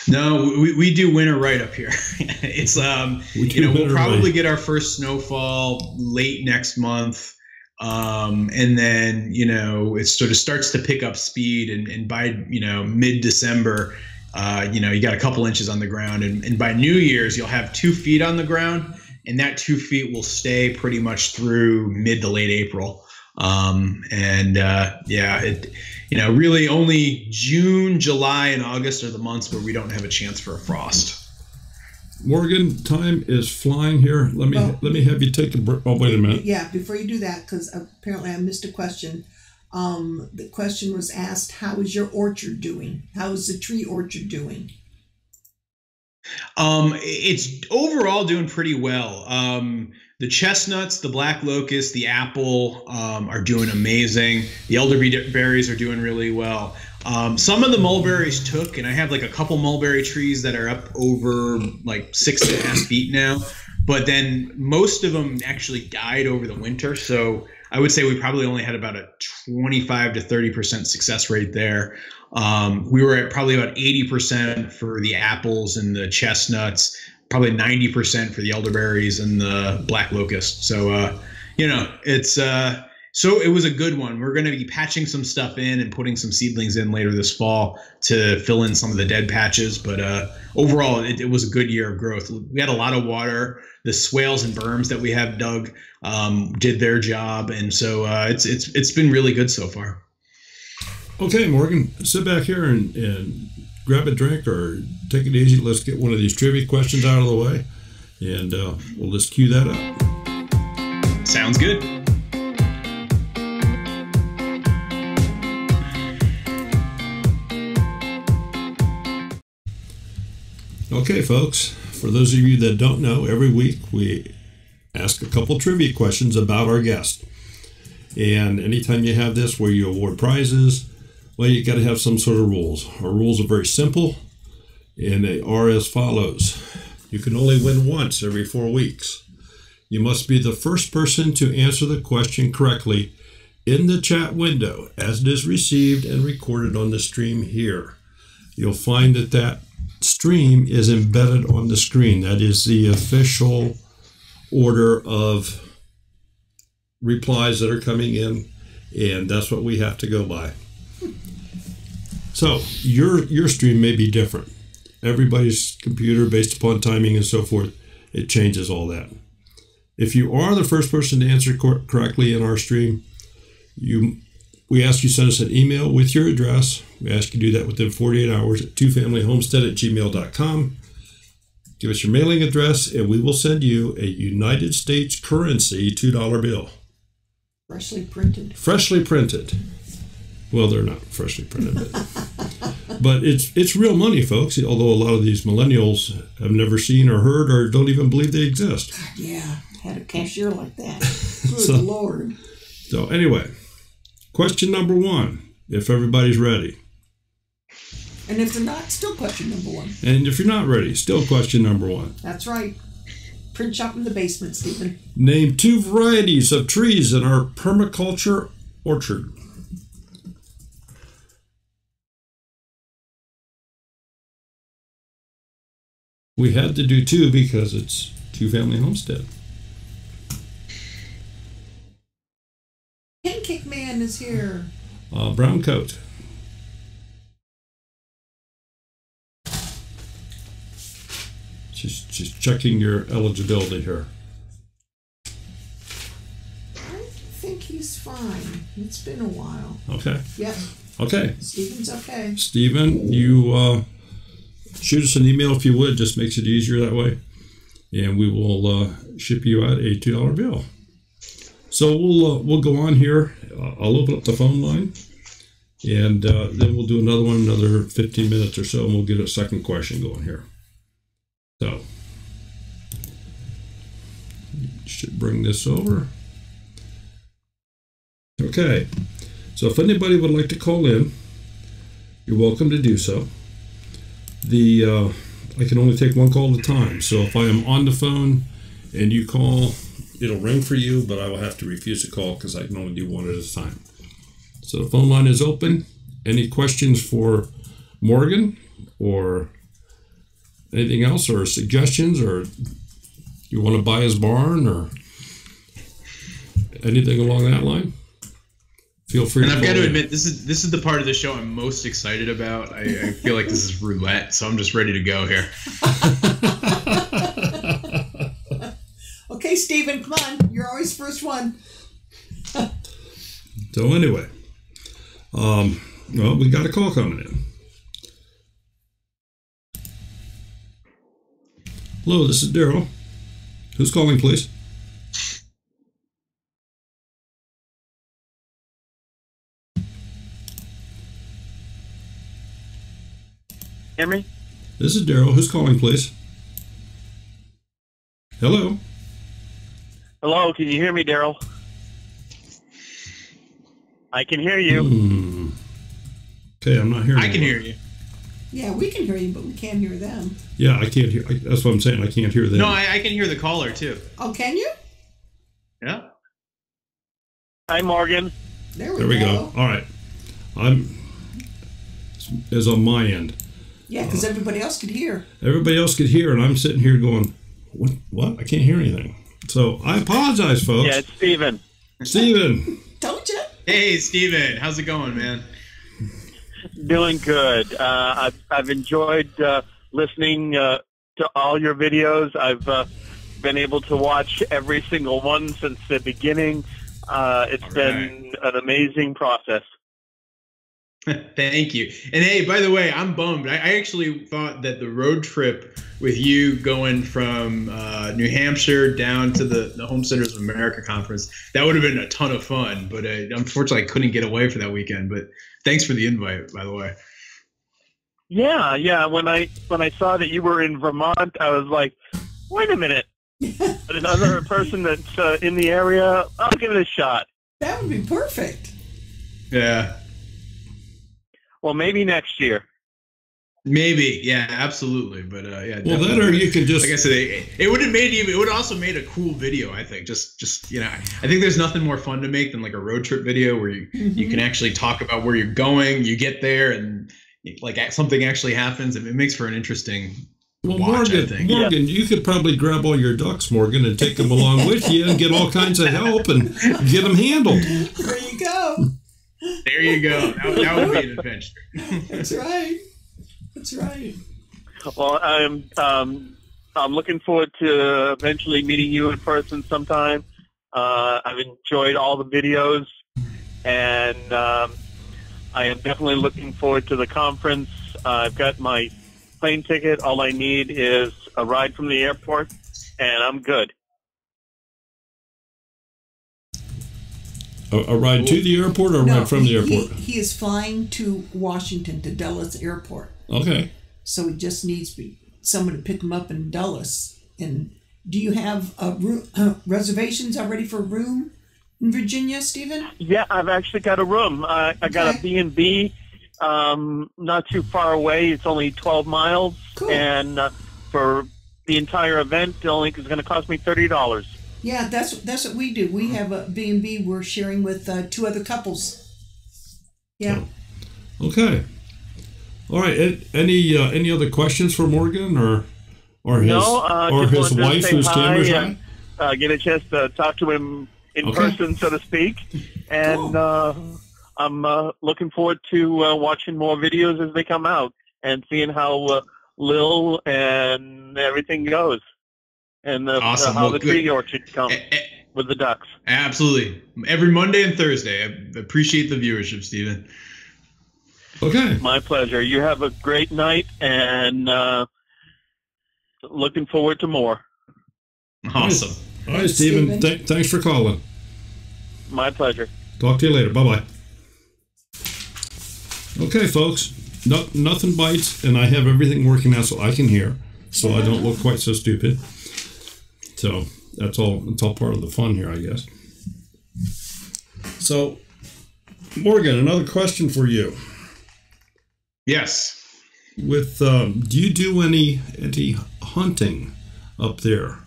no, we do winter right up here. It's we'll probably get our first snowfall late next month. And then, it sort of starts to pick up speed and by, mid-December, you got a couple inches on the ground and by New Year's, you'll have 2 feet on the ground and that 2 feet will stay pretty much through mid to late April. Really only June, July, and August are the months where we don't have a chance for a frost. Morgan, time is flying here. Let me have you take a break. Oh, wait a minute. Yeah, before you do that, because apparently I missed a question. The question was asked, how is your orchard doing? How is the tree orchard doing? It's overall doing pretty well. The chestnuts, the black locust, the apple are doing amazing. The elderberries are doing really well. Some of the mulberries took, and I have like a couple mulberry trees that are up over like 6.5 feet now. But then most of them actually died over the winter. So I would say we probably only had about a 25 to 30% success rate there. We were at probably about 80% for the apples and the chestnuts, probably 90% for the elderberries and the black locust. So, So it was a good one. We're going to be patching some stuff in and putting some seedlings in later this fall to fill in some of the dead patches. But overall, it was a good year of growth. We had a lot of water. The swales and berms that we have dug did their job, and so it's been really good so far. Okay, Morgan, sit back here and grab a drink or take it easy. Let's get one of these trivia questions out of the way, and we'll just cue that up. Sounds good. Okay, folks, for those of you that don't know, every week we ask a couple trivia questions about our guest. And anytime you have this where you award prizes, well, you got to have some sort of rules. Our rules are very simple, and they are as follows. You can only win once every 4 weeks. You must be the first person to answer the question correctly in the chat window as it is received and recorded on the stream here. You'll find that stream is embedded on the screen. That is the official order of replies that are coming in, and that's what we have to go by. So your stream may be different. Everybody's computer, based upon timing and so forth, it changes all that. If you are the first person to answer correctly in our stream, we ask you send us an email with your address. We ask you to do that within 48 hours at twofamilyhomestead@gmail.com. Give us your mailing address, and we will send you a United States currency $2 bill. Freshly printed. Freshly printed. Well, they're not freshly printed, but it's real money, folks. Although a lot of these millennials have never seen or heard or don't even believe they exist. God, yeah, had a cashier like that. Good Lord. So anyway, question number 1, if everybody's ready. And if they're not, still question number 1. And if you're not ready, still question number 1. That's right. Print shop in the basement, Stephen. Name 2 varieties of trees in our permaculture orchard. We had to do 2 because it's two-family homestead. Pancake Man is here. Brown coat. Just checking your eligibility here. I think he's fine. It's been a while. Okay. Yep. Okay. Stephen's okay. Stephen, you shoot us an email if you would. Just makes it easier that way. And we will ship you out a $2 bill. So we'll go on here. I'll open up the phone line. And then we'll do another one, another 15 minutes or so, and we'll get a second question going here. So, should bring this over. Okay, so if anybody would like to call in, you're welcome to do so. I can only take one call at a time, so if I am on the phone and you call, it'll ring for you, but I will have to refuse the call because I can only do one at a time. So the phone line is open. Any questions for Morgan or anything else, or suggestions, or you want to buy his barn or anything along that line? Feel free. And I've got to admit, this is the part of the show I'm most excited about. I feel like this is roulette, so I'm just ready to go here. Okay, Stephen, come on. You're always first one. So anyway, well, we got a call coming in. Hello, this is Daryl. Who's calling, please? Hear me? This is Daryl. Who's calling, please? Hello? Hello, can you hear me, Daryl? I can hear you. Okay, I'm not hearing you. I can hear you. Yeah, we can hear you, but we can't hear them. Yeah, I can't hear. That's what I'm saying. I can't hear them. No, I can hear the caller, too. Oh, can you? Yeah. Hi, Morgan. There we go. All right. It's on my end. Yeah, because everybody else could hear. Everybody else could hear, and I'm sitting here going, what? I can't hear anything. So I apologize, folks. Yeah, it's Steven. Steven. Tell Hey, Steven. How's it going, man? Doing good. I've enjoyed listening to all your videos. I've been able to watch every single one since the beginning. It's been an amazing process. Thank you. And hey, by the way, I'm bummed. I actually thought that the road trip with you going from New Hampshire down to the Homesteaders of America conference, that would have been a ton of fun. But unfortunately, I couldn't get away for that weekend. But thanks for the invite, by the way. Yeah. When I saw that you were in Vermont, I was like, wait a minute. Another person that's in the area, I'll give it a shot. That would be perfect. Yeah. Well, maybe next year. Maybe, yeah, absolutely. But yeah. Well, that or you could just, like I said, it would have made it would also made a cool video. I think just I think there's nothing more fun to make than like a road trip video where you can actually talk about where you're going. You get there and like something actually happens, and it makes for an interesting. Well, watch, Morgan, you could probably grab all your ducks, Morgan, and take them along with you and get all kinds of help and get them handled. There you go. There you go. That would be an adventure. That's right. That's right. Well, I'm looking forward to eventually meeting you in person sometime. I've enjoyed all the videos, and I am definitely looking forward to the conference. I've got my plane ticket. All I need is a ride from the airport, and I'm good. A ride to the airport or a ride from the airport? He is flying to Washington, to Dulles Airport. Okay. So he just needs someone to pick him up in Dulles. And do you have reservations already for a room in Virginia, Stephen? Yeah, I've actually got a room. I got a B&B not too far away. It's only 12 miles. Cool. And for the entire event, the link is going to cost me $30. Yeah, that's what we do. We have a B&B we're sharing with 2 other couples. Yeah. Okay. All right. Any other questions for Morgan or his wife whose camera's on? Get a chance to talk to him in person, so to speak. And I'm looking forward to watching more videos as they come out and seeing how Lil and everything goes. And awesome. How the tree orchard comes with the ducks. Absolutely. Every Monday and Thursday. I appreciate the viewership, Stephen. Okay. My pleasure. You have a great night, and looking forward to more. Awesome. All right, Stephen. Thanks for calling. My pleasure. Talk to you later. Bye-bye. Okay, folks. Nothing bites, and I have everything working now so I can hear, so I don't look quite so stupid. So it's all part of the fun here, I guess. So, Morgan, another question for you. Yes. With do you do any hunting up there?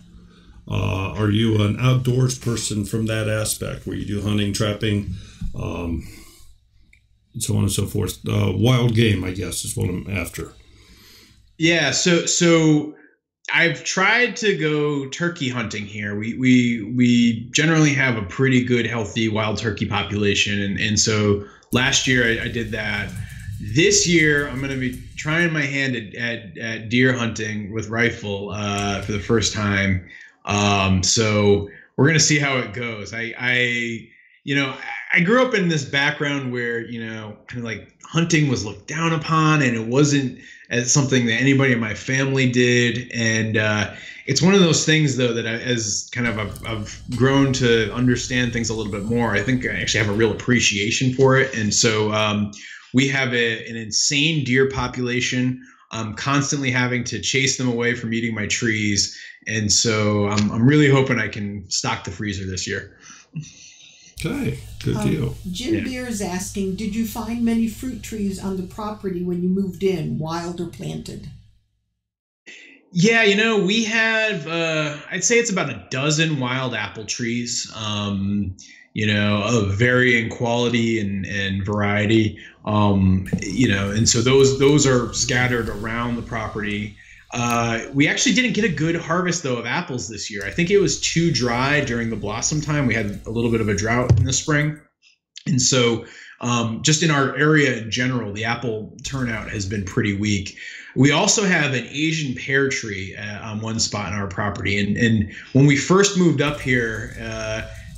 Are you an outdoors person from that aspect, where you do hunting, trapping, so on and so forth? Wild game, I guess, is what I'm after. Yeah. So I've tried to go turkey hunting here. We generally have a pretty good, healthy wild turkey population, and so last year I did that. This year I'm going to be trying my hand at deer hunting with rifle for the first time. So we're going to see how it goes. I grew up in this background where kind of like hunting was looked down upon, and it wasn't as something that anybody in my family did. And it's one of those things, though, that I've grown to understand things a little bit more. I think I actually have a real appreciation for it. And so we have an insane deer population. I'm constantly having to chase them away from eating my trees. And so I'm really hoping I can stock the freezer this year. Okay, good deal. Jim Beer is asking, did you find many fruit trees on the property when you moved in, wild or planted? Yeah, we have, I'd say it's about a dozen wild apple trees, of varying quality and variety, and so those are scattered around the property. We actually didn't get a good harvest, though, of apples this year. I think it was too dry during the blossom time. We had a little bit of a drought in the spring. And so just in our area in general, the apple turnout has been pretty weak. We also have an Asian pear tree on one spot in our property. And when we first moved up here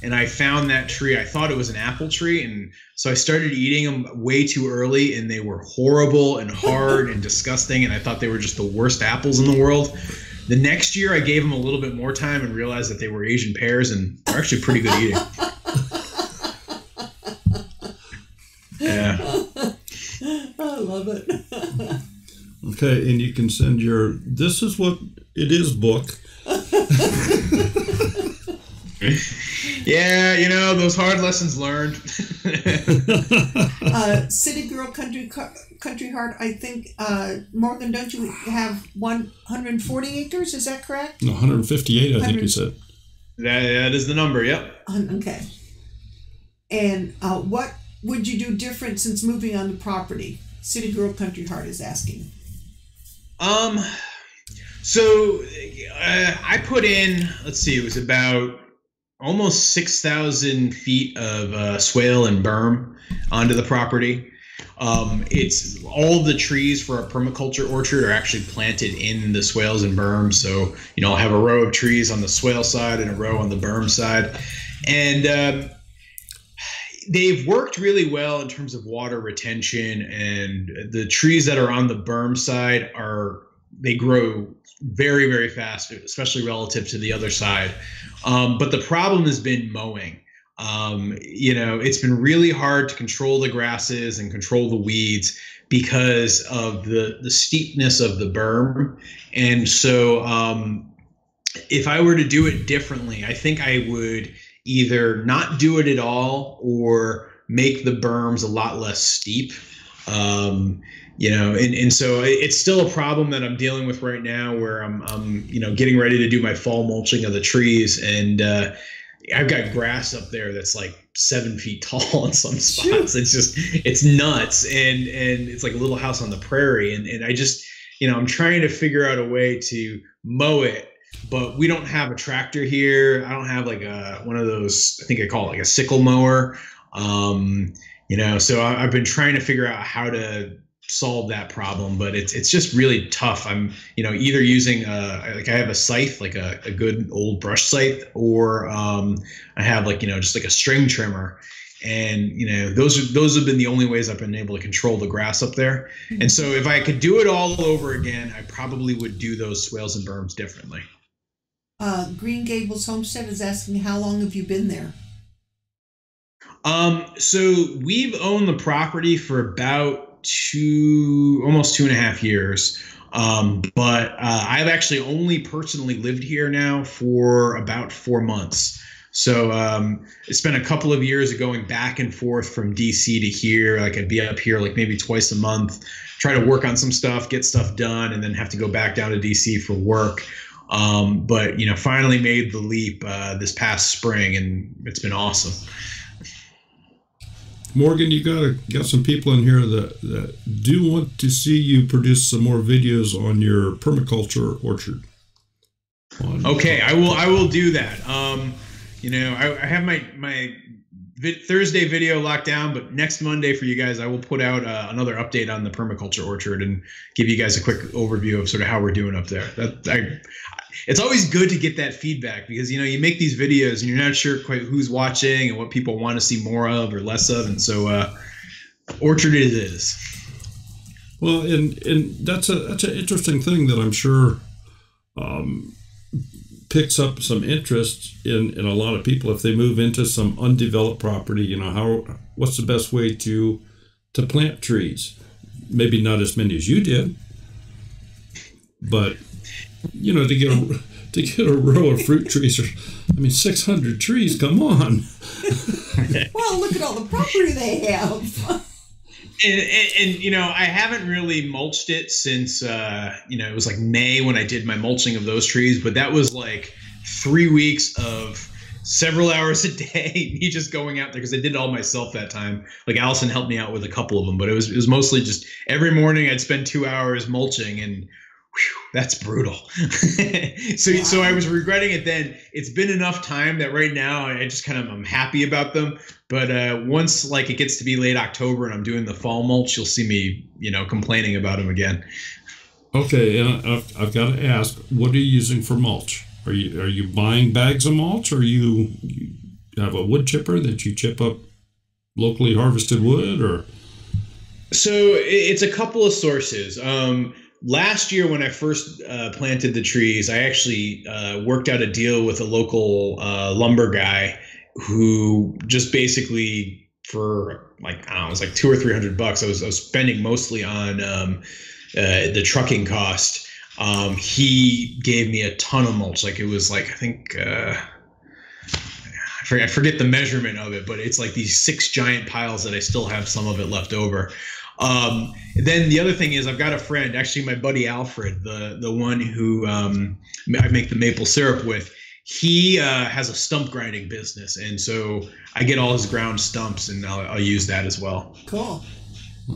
and I found that tree, I thought it was an apple tree. And so I started eating them way too early, and they were horrible and hard and disgusting. And I thought they were just the worst apples in the world. The next year, I gave them a little bit more time and realized that they were Asian pears, and they're actually pretty good eating. Yeah. I love it. Okay, and you can send your "This is what it is" book. Yeah, you know, those hard lessons learned. City Girl, Country Heart, I think, Morgan, don't you have 140 acres? Is that correct? No, 158, I think you said. That is the number, yep. Okay. And what would you do different since moving on the property? City Girl, Country Heart is asking. So I put in, let's see, it was about almost 6,000 feet of swale and berm onto the property. It's all the trees for our permaculture orchard are actually planted in the swales and berms. So, you know, I'll have a row of trees on the swale side and a row on the berm side. And they've worked really well in terms of water retention, and the trees that are on the berm side they grow very, very fast, especially relative to the other side. But the problem has been mowing. You know, it's been really hard to control the grasses and control the weeds because of the steepness of the berm. And so if I were to do it differently, I think I would either not do it at all or make the berms a lot less steep. You know, and so it's still a problem that I'm dealing with right now, where I'm you know, getting ready to do my fall mulching of the trees, and I've got grass up there that's like 7 feet tall in some spots. It's nuts, and it's like a little house on the prairie, and I just, you know, I'm trying to figure out a way to mow it, but we don't have a tractor here. I don't have like one of those, I think I call it like a sickle mower. You know, so I've been trying to figure out how to solve that problem, but it's just really tough. I'm, you know, either using like I have a scythe, like a good old brush scythe, or I have like, you know, just like a string trimmer, and you know, those have been the only ways I've been able to control the grass up there. And so if I could do it all over again, I probably would do those swales and berms differently. Green Gables Homestead is asking, how long have you been there? So we've owned the property for about almost 2.5 years. But I've actually only personally lived here now for about 4 months. So it's been a couple of years of going back and forth from DC to here. Like I'd be up here like maybe twice a month, try to work on some stuff, get stuff done, and then have to go back down to DC for work. But, you know, finally made the leap this past spring, and it's been awesome. Morgan, you got some people in here that do want to see you produce some more videos on your permaculture orchard. Okay, I will do that. You know, I have my Thursday video locked down, but next Monday for you guys, I will put out another update on the permaculture orchard and give you guys a quick overview of sort of how we're doing up there. It's always good to get that feedback, because, you know, you make these videos and you're not sure quite who's watching and what people want to see more of or less of. And so orchard it is. Well, and that's an interesting thing that I'm sure picks up some interest in a lot of people if they move into some undeveloped property. You know, what's the best way to plant trees? Maybe not as many as you did, but you know, to get a row of fruit trees, 600 trees, come on. Well, look at all the property they have. And you know, I haven't really mulched it since you know, it was like May when I did my mulching of those trees, but that was like 3 weeks of several hours a day, me just going out there, because I did it all myself that time. Like Allison helped me out with a couple of them, but it was mostly just every morning I'd spend 2 hours mulching, and that's brutal. So I was regretting it then. It's been enough time that right now I just kind of I'm happy about them. But once like it gets to be late October and I'm doing the fall mulch, you'll see me, complaining about them again. Okay, and I've got to ask, what are you using for mulch? Are you buying bags of mulch, or you have a wood chipper that you chip up locally harvested wood, or? So it's a couple of sources. Last year, when I first planted the trees, I actually worked out a deal with a local lumber guy who just basically for like, I don't know, it was like $200 or $300. I was spending mostly on the trucking cost. He gave me a ton of mulch. Like it was like, I think, I forget the measurement of it, but it's like these 6 giant piles that I still have some of it left over. Then the other thing is I've got a friend, actually my buddy Alfred, the one who I make the maple syrup with. He has a stump grinding business, and so I get all his ground stumps, and I'll use that as well. Cool.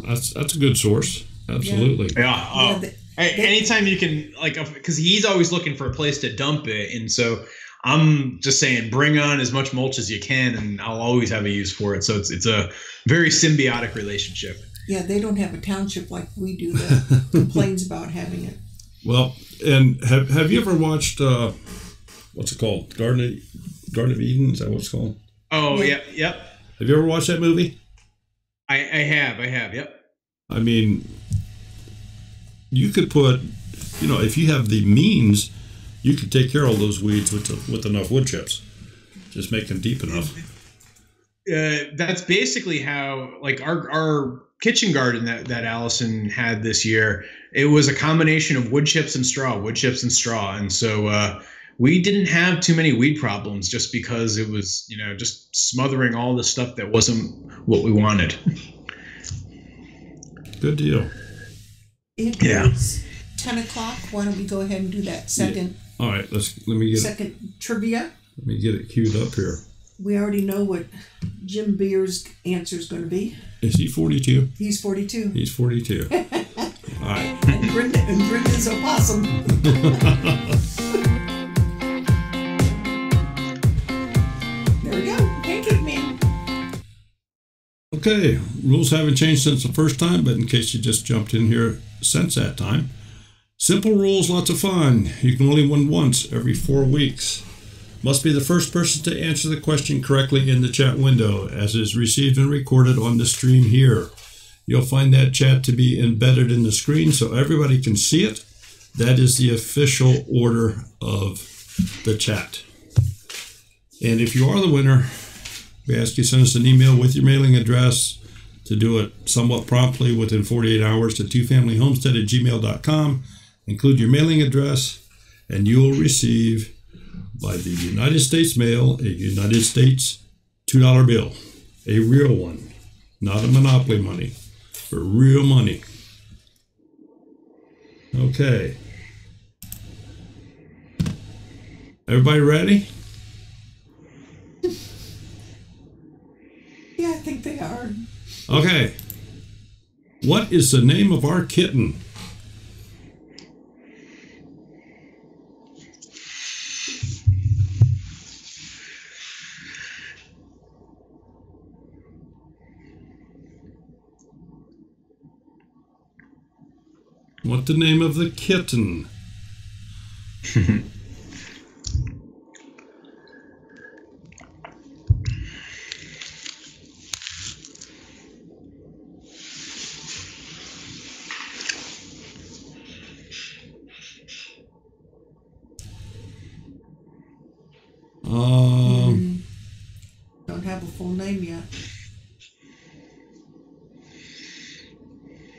That's a good source. Absolutely. Yeah. Anytime you can, like, because he's always looking for a place to dump it, and so I'm just saying, bring on as much mulch as you can, and I'll always have a use for it. So it's a very symbiotic relationship. Yeah, they don't have a township like we do that complains about having it. Well, and have you ever watched what's it called? Garden of Eden? Is that what it's called? Oh, yeah. Yep. Have you ever watched that movie? I have. Yep. I mean, you could put, if you have the means, you could take care of those weeds with enough wood chips. Just make them deep enough. That's basically how, like, our kitchen garden that Allison had this year, it was a combination of wood chips and straw. And so we didn't have too many weed problems just because it was, just smothering all the stuff that wasn't what we wanted. Good deal. It is 10 o'clock. Why don't we go ahead and do that second? Yeah. All right, let me get second trivia. Let me get it queued up here. We already know what Jim Beer's answer is going to be. Is he 42? He's 42. He's 42. All right. And Brenda's a possum. There we go. Pancake Man. Okay, rules haven't changed since the first time, but in case you just jumped in here since that time, simple rules, lots of fun. You can only win once every 4 weeks. Must be the first person to answer the question correctly in the chat window, as is received and recorded on the stream here. You'll find that chat to be embedded in the screen so everybody can see it. That is the official order of the chat. And if you are the winner, we ask you send us an email with your mailing address to do it somewhat promptly within 48 hours to twofamilyhomestead@gmail.com. Include your mailing address, and you will receive by the United States Mail a United States $2 bill, a real one, not a Monopoly money, but real money. Okay. Everybody ready? Yeah, I think they are. Okay. What is the name of our kitten? What's the name of the kitten? Don't have a full name yet.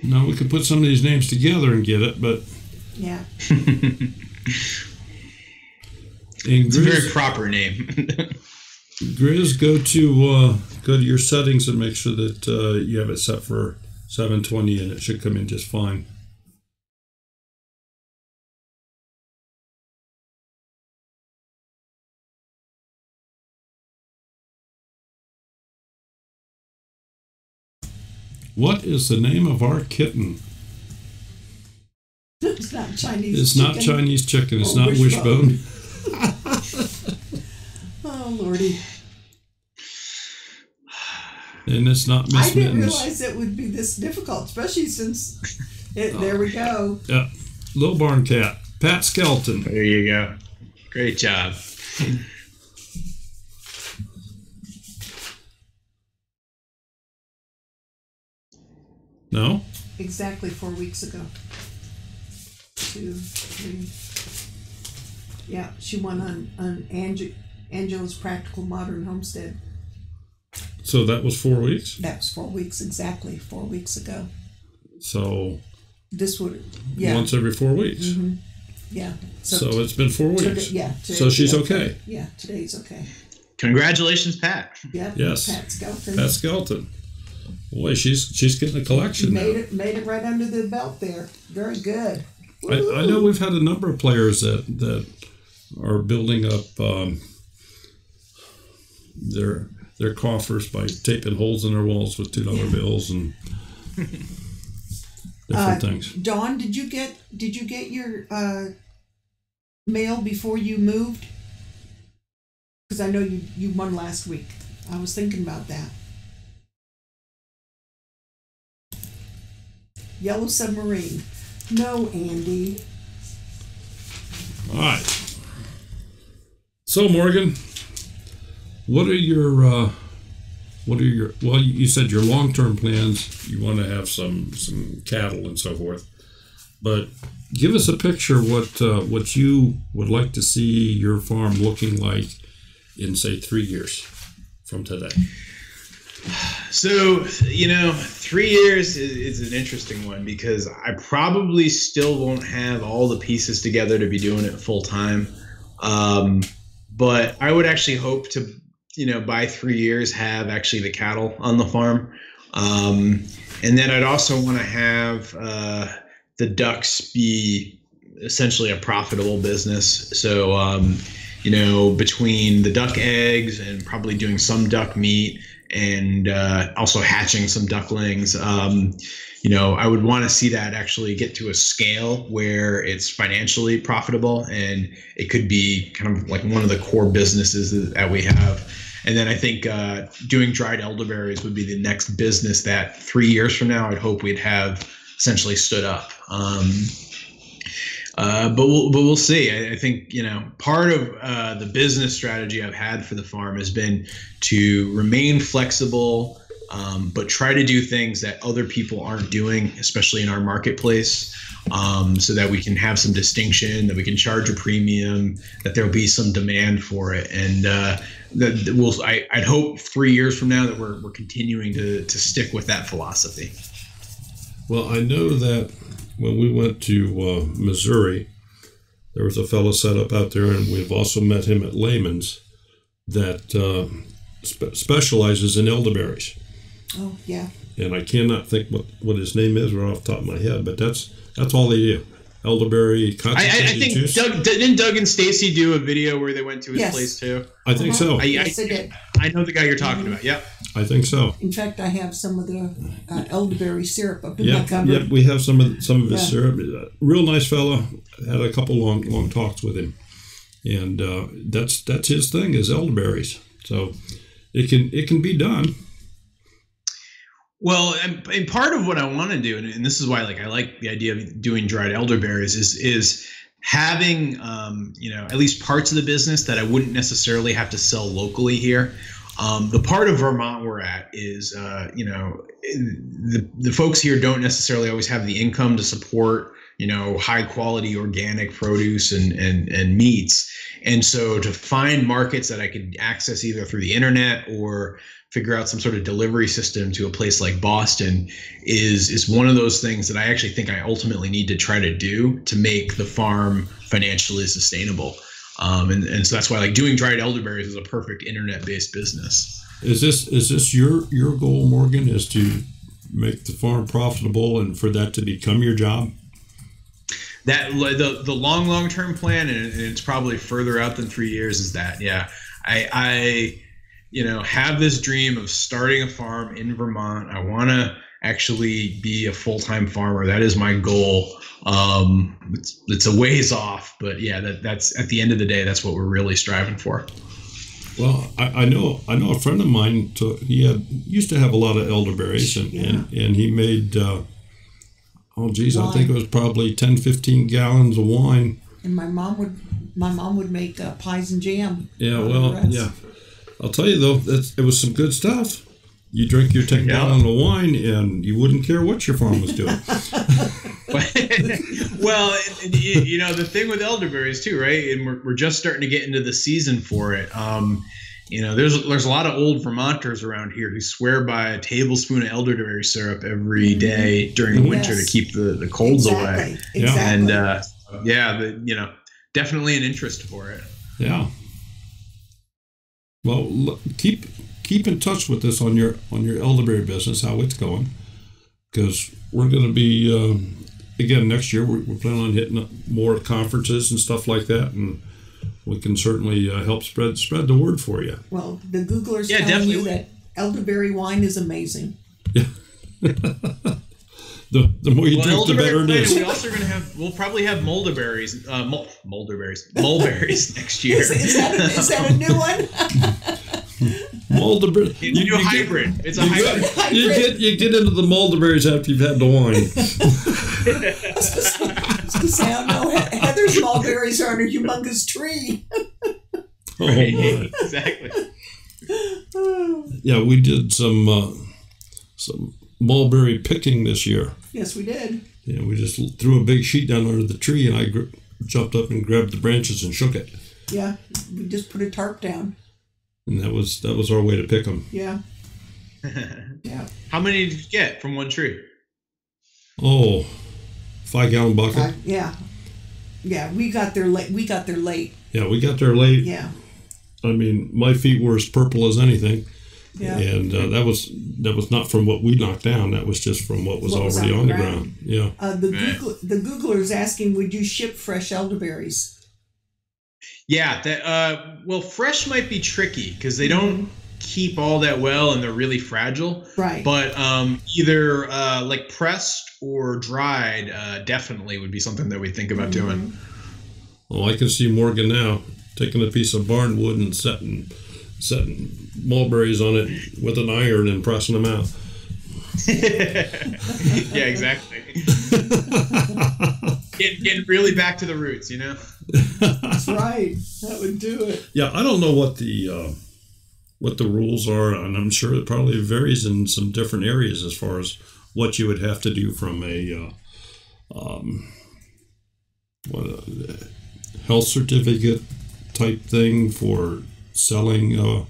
No, we could put some of these names together and get it, but yeah. It's a very proper name. Grizz, go to your settings and make sure that you have it set for 720, and it should come in just fine. What is the name of our kitten? It's not Chinese It's chicken. not Chinese chicken. It's not wishbone. Oh, Lordy. And it's not Miss I didn't Mittens. realize it would be this difficult, especially since there we go. Yeah. Little Barn Cat. Pat Skelton. There you go. Great job. No? Exactly 4 weeks ago. 2, 3. Yeah, she won on Angela's Practical Modern Homestead. So that was 4 weeks? That was 4 weeks, exactly 4 weeks ago. So This would, yeah. once every 4 weeks. Mm-hmm. Yeah. So it's been 4 weeks. Today, so she's okay. Yeah, today's okay. Congratulations, Pat. Yeah. Yes. Pat Skelton. Pat Skelton. Boy, she's getting a collection now. Made it right under the belt there. Very good. I know we've had a number of players that are building up their coffers by taping holes in their walls with $2 bills and different things. Dawn, did you get your mail before you moved? Because I know you won last week. I was thinking about that. Yellow Submarine. No, Andy. All right. So Morgan, what are your well, you said your long-term plans, you want to have some cattle and so forth, but give us a picture what you would like to see your farm looking like in, say, 3 years from today. So, 3 years is an interesting one because I probably still won't have all the pieces together to be doing it full time. But I would actually hope to, by 3 years have actually the cattle on the farm. And then I'd also want to have the ducks be essentially a profitable business. So, between the duck eggs and probably doing some duck meat and also hatching some ducklings, I would want to see that actually get to a scale where it's financially profitable and it could be kind of like one of the core businesses that we have. And then I think doing dried elderberries would be the next business that 3 years from now I'd hope we'd have essentially stood up. But we'll see. I think, part of the business strategy I've had for the farm has been to remain flexible, but try to do things that other people aren't doing, especially in our marketplace, so that we can have some distinction, that we can charge a premium, that there'll be some demand for it. And I'd hope 3 years from now that we're continuing to stick with that philosophy. Well, I know that when we went to Missouri, there was a fellow set up out there, and we've also met him at Lehman's that specializes in elderberries. Oh, yeah. And I cannot think what his name is right off the top of my head, but that's all they do. Elderberry concentrated juice. I think didn't Doug and Stacy do a video where they went to his place too? I think so. Yes, they did. I know the guy you're talking about. Yep. I think so. In fact, I have some of the elderberry syrup up in my cupboard. Yep, we have some of his syrup. Real nice fella. Had a couple long talks with him, and that's his thing is elderberries. So it can be done. Well, and part of what I want to do, and this is why I like the idea of doing dried elderberries, is having at least parts of the business that I wouldn't necessarily have to sell locally here. The part of Vermont we're at is the folks here don't necessarily always have the income to support high quality organic produce and meats, and so to find markets that I could access either through the internet or figure out some sort of delivery system to a place like Boston is one of those things that I actually think I ultimately need to try to do to make the farm financially sustainable. And so that's why doing dried elderberries is a perfect internet-based business. Is this your goal, Morgan, is to make the farm profitable and for that to become your job? That the long-term plan, and it's probably further out than 3 years, is that, yeah, I have this dream of starting a farm in Vermont. I want to actually be a full-time farmer. That is my goal. It's a ways off, but yeah, that's at the end of the day, that's what we're really striving for. Well, I know a friend of mine. Used to have a lot of elderberries, and he made. I think it was probably 10, 15 gallons of wine. And my mom would make pies and jam. Yeah, I'll tell you though, it was some good stuff. You drink your 10 gallon of wine, and you wouldn't care what your farm was doing. Well, you know, the thing with elderberries too, right? And we're just starting to get into the season for it. You know, there's a lot of old Vermonters around here who swear by a tablespoon of elderberry syrup every day during the winter to keep the colds away. Exactly. And you know, definitely an interest for it. Yeah. Well, keep in touch with us on your elderberry business, how it's going, because we're going to be again next year. We're planning on hitting more conferences and stuff like that, and we can certainly help spread the word for you. Well, the Googlers telling you that elderberry wine is amazing. Yeah. The more you drink, the better it is. We'll probably have mulberries next year. Is that a new one? Mulberry. You hybrid. It's a hybrid. You get into the mulberries after you've had the wine. I don't know. Heather's mulberries are on a humongous tree. Right, exactly. Yeah, we did some mulberry picking this year. Yes, we did. Yeah, we just threw a big sheet down under the tree, and I jumped up and grabbed the branches and shook it. Yeah, we just put a tarp down. And that was our way to pick them. Yeah. Yeah. How many did you get from one tree? Oh, 5-gallon bucket. Yeah. Yeah, we got there late. Yeah, we got there late. Yeah. I mean, my feet were as purple as anything. Yeah. And that was not from what we knocked down. That was just from what was already on the ground. Yeah. The Googler is asking, would you ship fresh elderberries? Yeah. Well, fresh might be tricky because they don't keep all that well, and they're really fragile. Right. But either like pressed or dried definitely would be something that we think about doing. Oh, I can see Morgan now taking a piece of barnwood and setting mulberries on it with an iron and pressing them out. Yeah, exactly. Getting really back to the roots, you know? That's right. That would do it. Yeah, I don't know what the rules are, and I'm sure it probably varies in some different areas as far as what you would have to do from a health certificate type thing for selling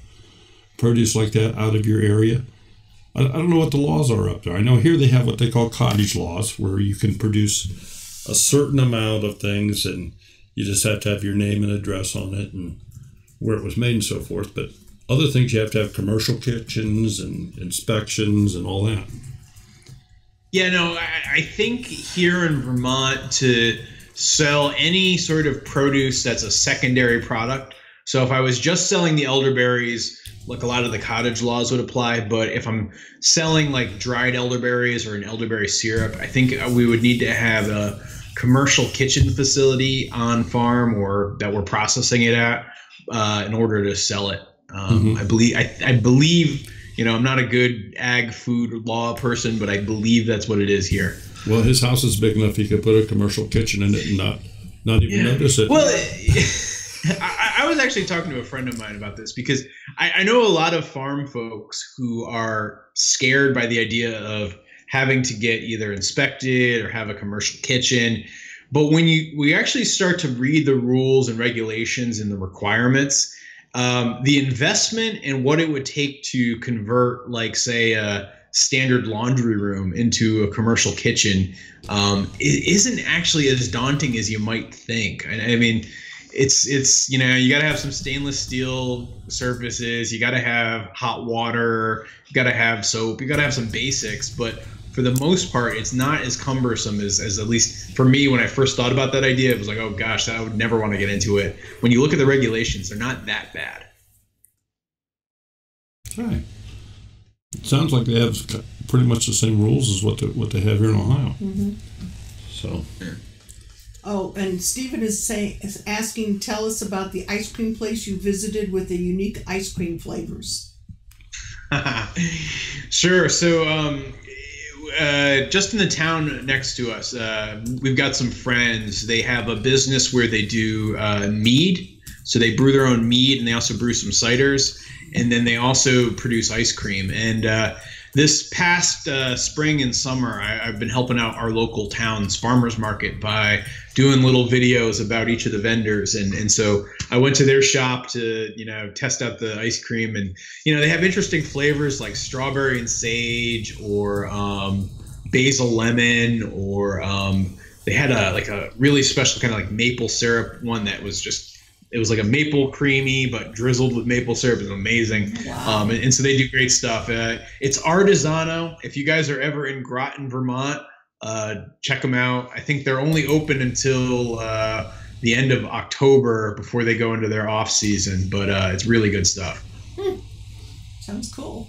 produce like that out of your area. I don't know what the laws are up there. I know here they have what they call cottage laws, where you can produce a certain amount of things, and you just have to have your name and address on it and where it was made and so forth. But other things, you have to have commercial kitchens and inspections and all that. Yeah, no, I think here in Vermont, to sell any sort of produce that's a secondary product. So if I was just selling the elderberries, like a lot of the cottage laws would apply. But if I'm selling like dried elderberries or an elderberry syrup, I think we would need to have a commercial kitchen facility on farm or that we're processing it at in order to sell it. I believe, you know, I'm not a good ag food law person, but I believe that's what it is here. Well, his house is big enough he could put a commercial kitchen in it and not even notice it. Well, I was actually talking to a friend of mine about this because I know a lot of farm folks who are scared by the idea of having to get either inspected or have a commercial kitchen. But when we actually start to read the rules and regulations and the requirements, the investment and what it would take to convert, like, say, a standard laundry room into a commercial kitchen it isn't actually as daunting as you might think. I mean, it's you know, you got to have some stainless steel surfaces, you got to have hot water, you got to have soap, you got to have some basics, but for the most part, it's not as cumbersome as at least for me when I first thought about that idea. It was like, oh gosh, I would never want to get into it. When you look at the regulations, they're not that bad. All right. It sounds like they have pretty much the same rules as what they have here in Ohio. Mm-hmm. So. Oh, and Stephen is asking, tell us about the ice cream place you visited with the unique ice cream flavors. Sure. So, just in the town next to us, we've got some friends. They have a business where they do mead. So they brew their own mead, and they also brew some ciders, and then they also produce ice cream. And this past spring and summer, I've been helping out our local town's farmers market by doing little videos about each of the vendors. And so I went to their shop to, test out the ice cream. And, they have interesting flavors like strawberry and sage, or basil lemon, or they had a really special kind of like maple syrup one that was it was like a maple creamy, but drizzled with maple syrup. It was amazing. Wow. And so they do great stuff. It's Artisano. If you guys are ever in Groton, Vermont, check them out. I think they're only open until the end of October before they go into their off season, but it's really good stuff. Sounds cool.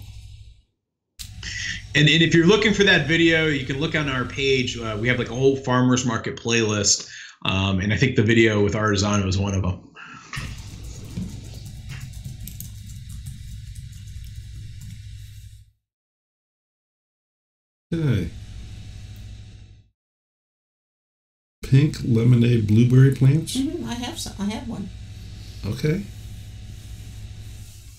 And if you're looking for that video, you can look on our page. We have like a whole farmers market playlist. And I think the video with Artisano is one of them. Okay. Pink lemonade blueberry plants? Mm-hmm. I have some. I have one. Okay.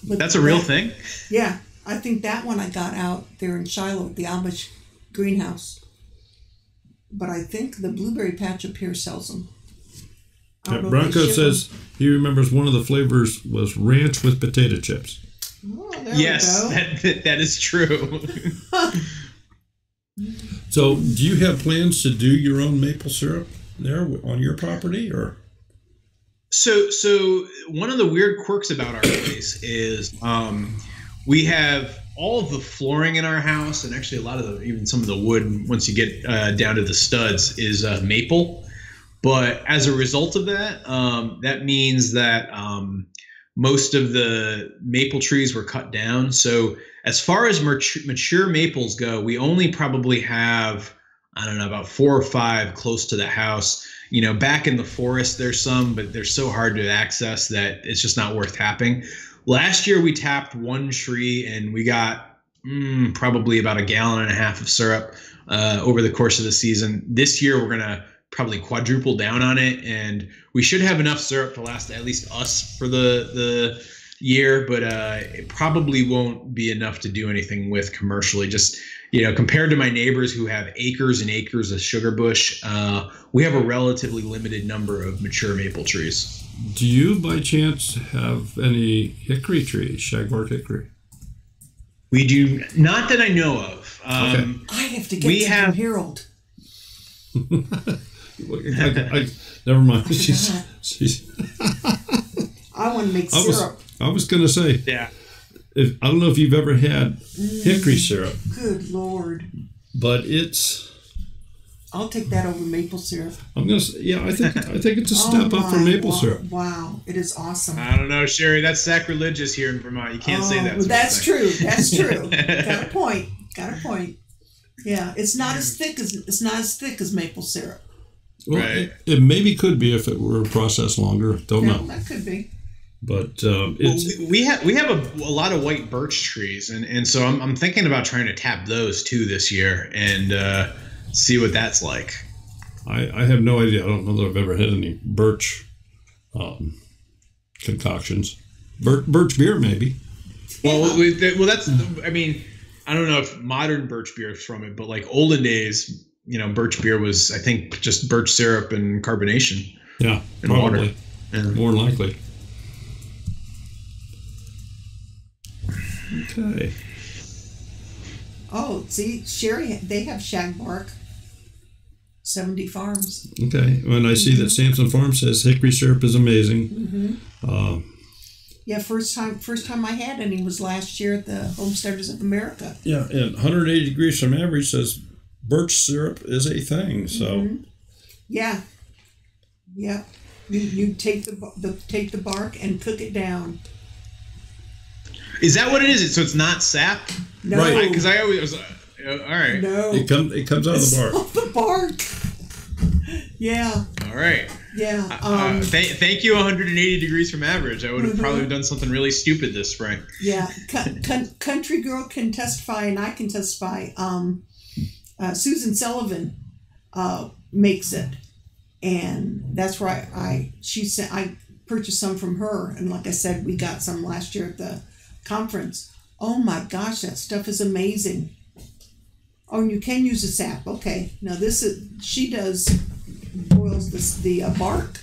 But that's a real thing? Yeah. I think that one I got out there in Shiloh at the Amish greenhouse. But I think the blueberry patch up here sells them. Yeah, Bronco says he remembers one of the flavors was ranch with potato chips. Oh, there yes, we go. That is true. So, do you have plans to do your own maple syrup there on your property, or? So one of the weird quirks about our place is we have all of the flooring in our house, and actually a lot of even some of the wood, once you get down to the studs, is maple. But as a result of that, that means that most of the maple trees were cut down. So as far as mature maples go, we only probably have, I don't know, about 4 or 5 close to the house. Back in the forest, there's some, but they're so hard to access that it's just not worth tapping. Last year, we tapped one tree, and we got probably about 1.5 gallons of syrup over the course of the season. This year, we're going to probably quadruple down on it, and we should have enough syrup to last at least us for the year, but it probably won't be enough to do anything with commercially. Just, compared to my neighbors who have acres and acres of sugar bush, we have a relatively limited number of mature maple trees. Do you by chance have any hickory trees, shagbark hickory? We do not, that I know of. Okay. I have to get some from Harold. Never mind. She's I want to make syrup. I was going to say, yeah. I don't know if you've ever had hickory syrup. Good Lord. But it's... I'll take that over maple syrup. I'm going to say, yeah, I think it's a step up from maple syrup. Wow, it is awesome. I don't know, Sherry, that's sacrilegious here in Vermont. You can't say that. Well, that's true. That's true. Got a point. Yeah, it's not as thick as maple syrup. Well, right. It maybe could be if it were processed longer. Don't know. That could be. But it's we have a lot of white birch trees, and so I'm thinking about trying to tap those too this year and see what that's like. I have no idea. I don't know that I've ever had any birch concoctions. Birch beer maybe. Well, that's. I mean, I don't know if modern birch beer is from it, but like olden days, birch beer was, I think, just birch syrup and carbonation. Yeah, and probably. Water. Yeah. More than likely. Okay. Oh, see, Sherry, they have shagbark. 70 Farms. Okay. And I see that Sampson Farm says hickory syrup is amazing. Mm-hmm. Yeah, first time I had any was last year at the Homesteaders of America. Yeah, and 180 degrees from average says birch syrup is a thing. So. Mm-hmm. Yeah. You take the bark and cook it down. Is that what it is? So it's not sap? No. Right. Because I always was all right. No. It comes out of the bark. Off the bark. Yeah. All right. Yeah. Thank you, 180 degrees from average. I would have probably done something really stupid this spring. Yeah. Country Girl can testify, and I can testify. Susan Sullivan makes it, and that's where she said I purchased some from her, and like I said, we got some last year at the conference. Oh my gosh, that stuff is amazing. Oh, and you can use the sap. Okay, now she boils the bark.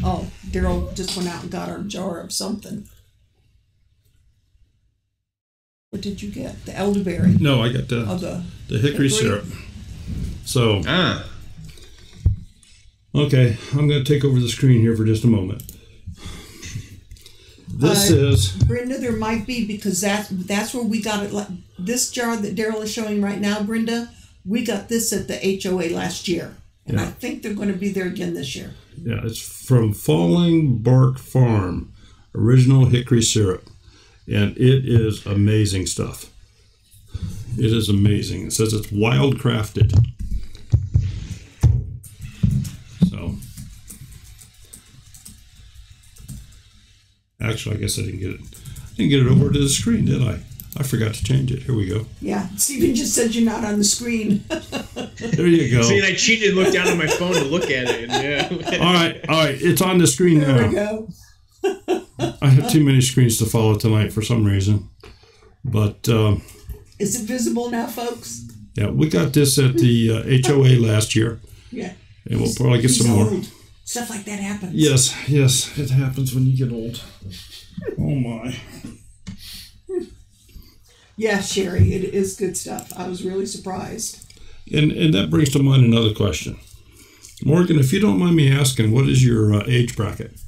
Oh, Daryl just went out and got our jar of something. What did you get? The elderberry? No, I got the hickory syrup. So, okay, I'm going to take over the screen here for just a moment. This is Brenda. There might be, because that's where we got it. Like this jar that Daryl is showing right now, Brenda. We got this at the HOA last year, and I think they're going to be there again this year. Yeah, it's from Falling Bark Farm, original hickory syrup, and it is amazing stuff. It is amazing. It says it's wild crafted. So, actually, I guess I didn't get it over to the screen, did I? I forgot to change it. Here we go. Yeah, Stephen just said you're not on the screen. There you go. See, and I cheated and looked down at my phone to look at it. And, All right, it's on the screen now. There we go. I have too many screens to follow tonight for some reason, but is it visible now, folks? Yeah, we got this at the HOA last year. Yeah, and we'll probably get some more. Stuff like that happens. Yes, it happens when you get old. Oh my. Yeah, Sherry, it is good stuff. I was really surprised. And that brings to mind another question. Morgan, if you don't mind me asking, what is your age bracket?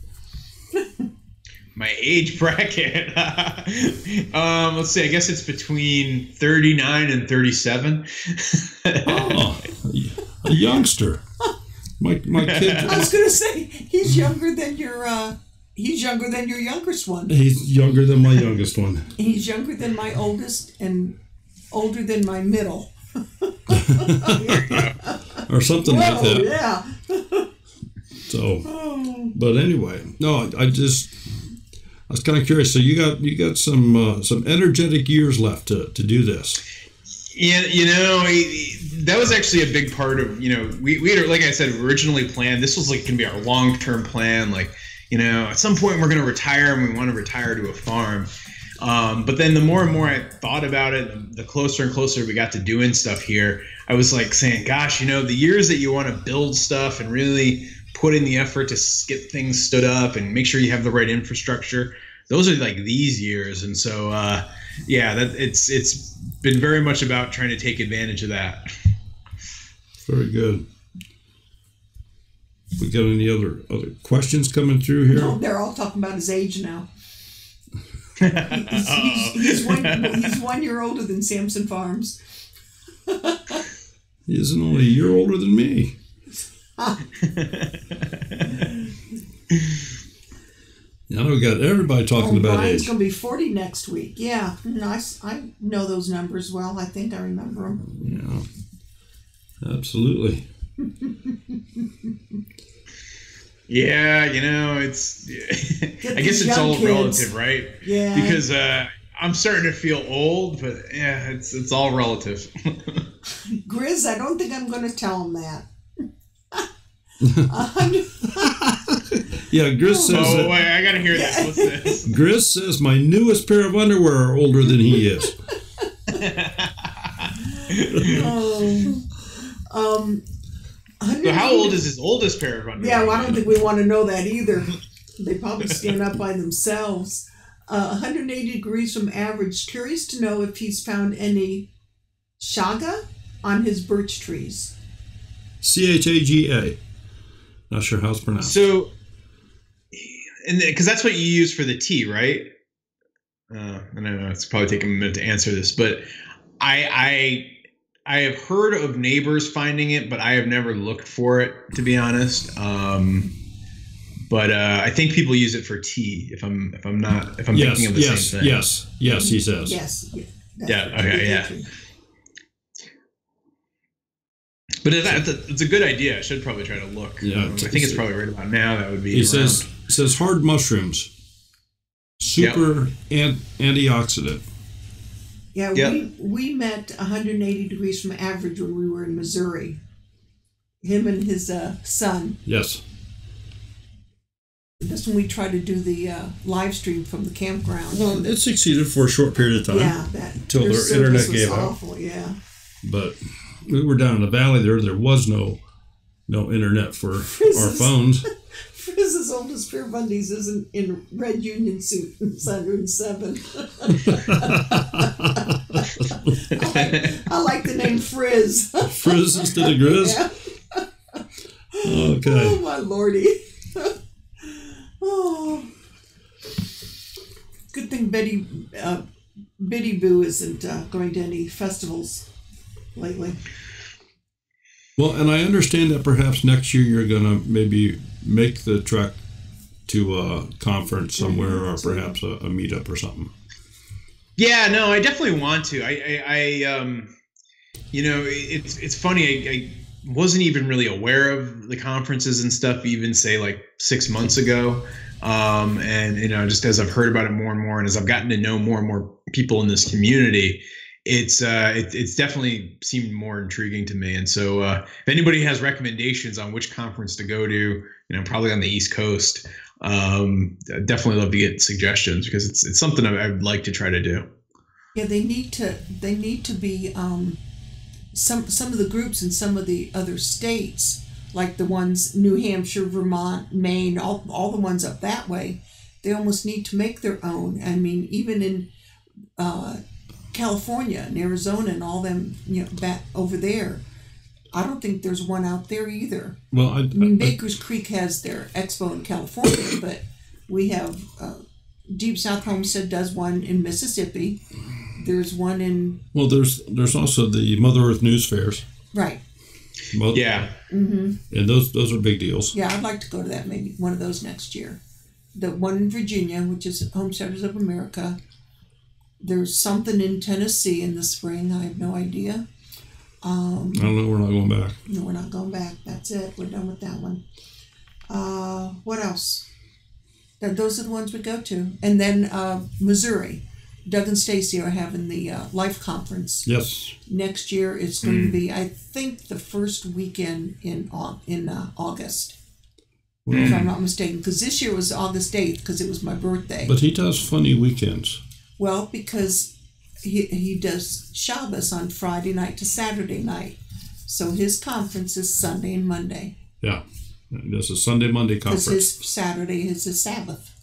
My age bracket? Let's see, I guess it's between 39 and 37. Oh, a youngster. My kid. I was going to say, he's younger than your youngest one. He's younger than my youngest one. He's younger than my oldest and older than my middle. Or something like that. Yeah. So, but anyway, no, I was kind of curious. So you got some energetic years left to do this. Yeah, that was actually a big part of, we had, like I said, originally planned, this was like going to be our long-term plan. Like, at some point we're going to retire, and we want to retire to a farm. But then the more and more I thought about it, the closer and closer we got to doing stuff here, I was like saying, gosh, the years that you want to build stuff and really put in the effort to get things stood up and make sure you have the right infrastructure, those are like these years. And so, it's been very much about trying to take advantage of that. Very good. We got any other questions coming through here? No, they're all talking about his age now. He's 1 year older than Samson Farms. He isn't only a year older than me. Now we got everybody talking about Brian's age. Going to be 40 next week. Yeah, nice. I know those numbers well. I think I remember them. Yeah, absolutely. Yeah, it's. I guess it's all relative, right? Yeah. Because I'm starting to feel old, but yeah, it's all relative. Grizz, I don't think I'm going to tell him that. Yeah, Grizz says. Oh wait, I gotta hear this. What's this? Grizz says my newest pair of underwear are older than he is. So how old is his oldest pair of underwear? Yeah, well, I don't think we want to know that either. They probably stand up by themselves. 180 degrees from average. Curious to know if he's found any chaga on his birch trees. CHAGA. Not sure how it's pronounced. So, and because that's what you use for the tea, right? I don't know. It's probably taking a minute to answer this, but I have heard of neighbors finding it, but I have never looked for it, to be honest. But I think people use it for tea. If I'm thinking of the same thing. Yes. He says. Yes. Yeah. Okay. Yeah. But it's a good idea. I should probably try to look. Yeah, I think it's probably right about now. That would be. He says hard mushrooms, super antioxidant. Yeah, we met 180 degrees from average when we were in Missouri. Him and his son. Yes. That's when we tried to do the live stream from the campground. Well, it succeeded for a short period of time. Yeah, until their internet gave out. Awful, yeah. But we were down in the valley there. There was no internet for our phones. Frizz's oldest pair of undies is in red union suit. It's 107. I like the name Frizz. Frizz instead of Grizz? Yeah. Okay. Oh, my lordy. Oh. Good thing Biddy Boo isn't going to any festivals lately. Well, and I understand that perhaps next year you're going to maybe make the trek to a conference somewhere, or perhaps a meetup or something. Yeah, no, I definitely want to. It's funny. I wasn't even really aware of the conferences and stuff, even say like 6 months ago. And just as I've heard about it more and more, and as I've gotten to know more and more people in this community, it's definitely seemed more intriguing to me. And so if anybody has recommendations on which conference to go to, probably on the East Coast, I'd definitely love to get suggestions, because it's something I'd like to try to do. Yeah, they need to be some of the groups in some of the other states, like the ones New Hampshire, Vermont, Maine, all the ones up that way. They almost need to make their own. I mean, even in California and Arizona and all them, back over there, I don't think there's one out there either. Well, I mean, Baker's Creek has their expo in California, but we have Deep South Homestead does one in Mississippi. There's one in... Well, there's also the Mother Earth News Fairs. Right. Yeah. Mm-hmm. And those are big deals. Yeah, I'd like to go to that, maybe one of those next year. The one in Virginia, which is Homesteaders of America. There's something in Tennessee in the spring. I have no idea. I don't know. We're not going back. No, we're not going back. That's it. We're done with that one. What else? Those are the ones we go to. And then Missouri. Doug and Stacy are having the Life Conference. Yes. Next year it's going to be, I think, the first weekend in August. If I'm not mistaken. Because this year was August 8th, because it was my birthday. But he does funny weekends. Well, because he does Shabbos on Friday night to Saturday night. So his conference is Sunday and Monday. Yeah. He does a Sunday, Monday conference. Because his Saturday is his Sabbath.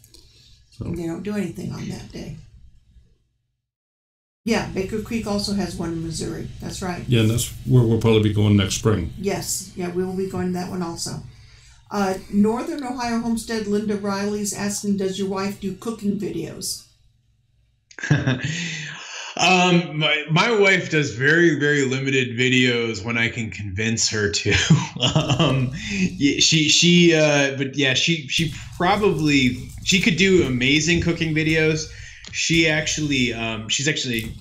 So. And they don't do anything on that day. Yeah, Baker Creek also has one in Missouri. That's right. Yeah, and that's where we'll probably be going next spring. Yes. Yeah, we will be going to that one also. Northern Ohio Homestead, Linda Riley's asking, does your wife do cooking videos? My wife does very, very limited videos when I can convince her to. She could do amazing cooking videos. She's actually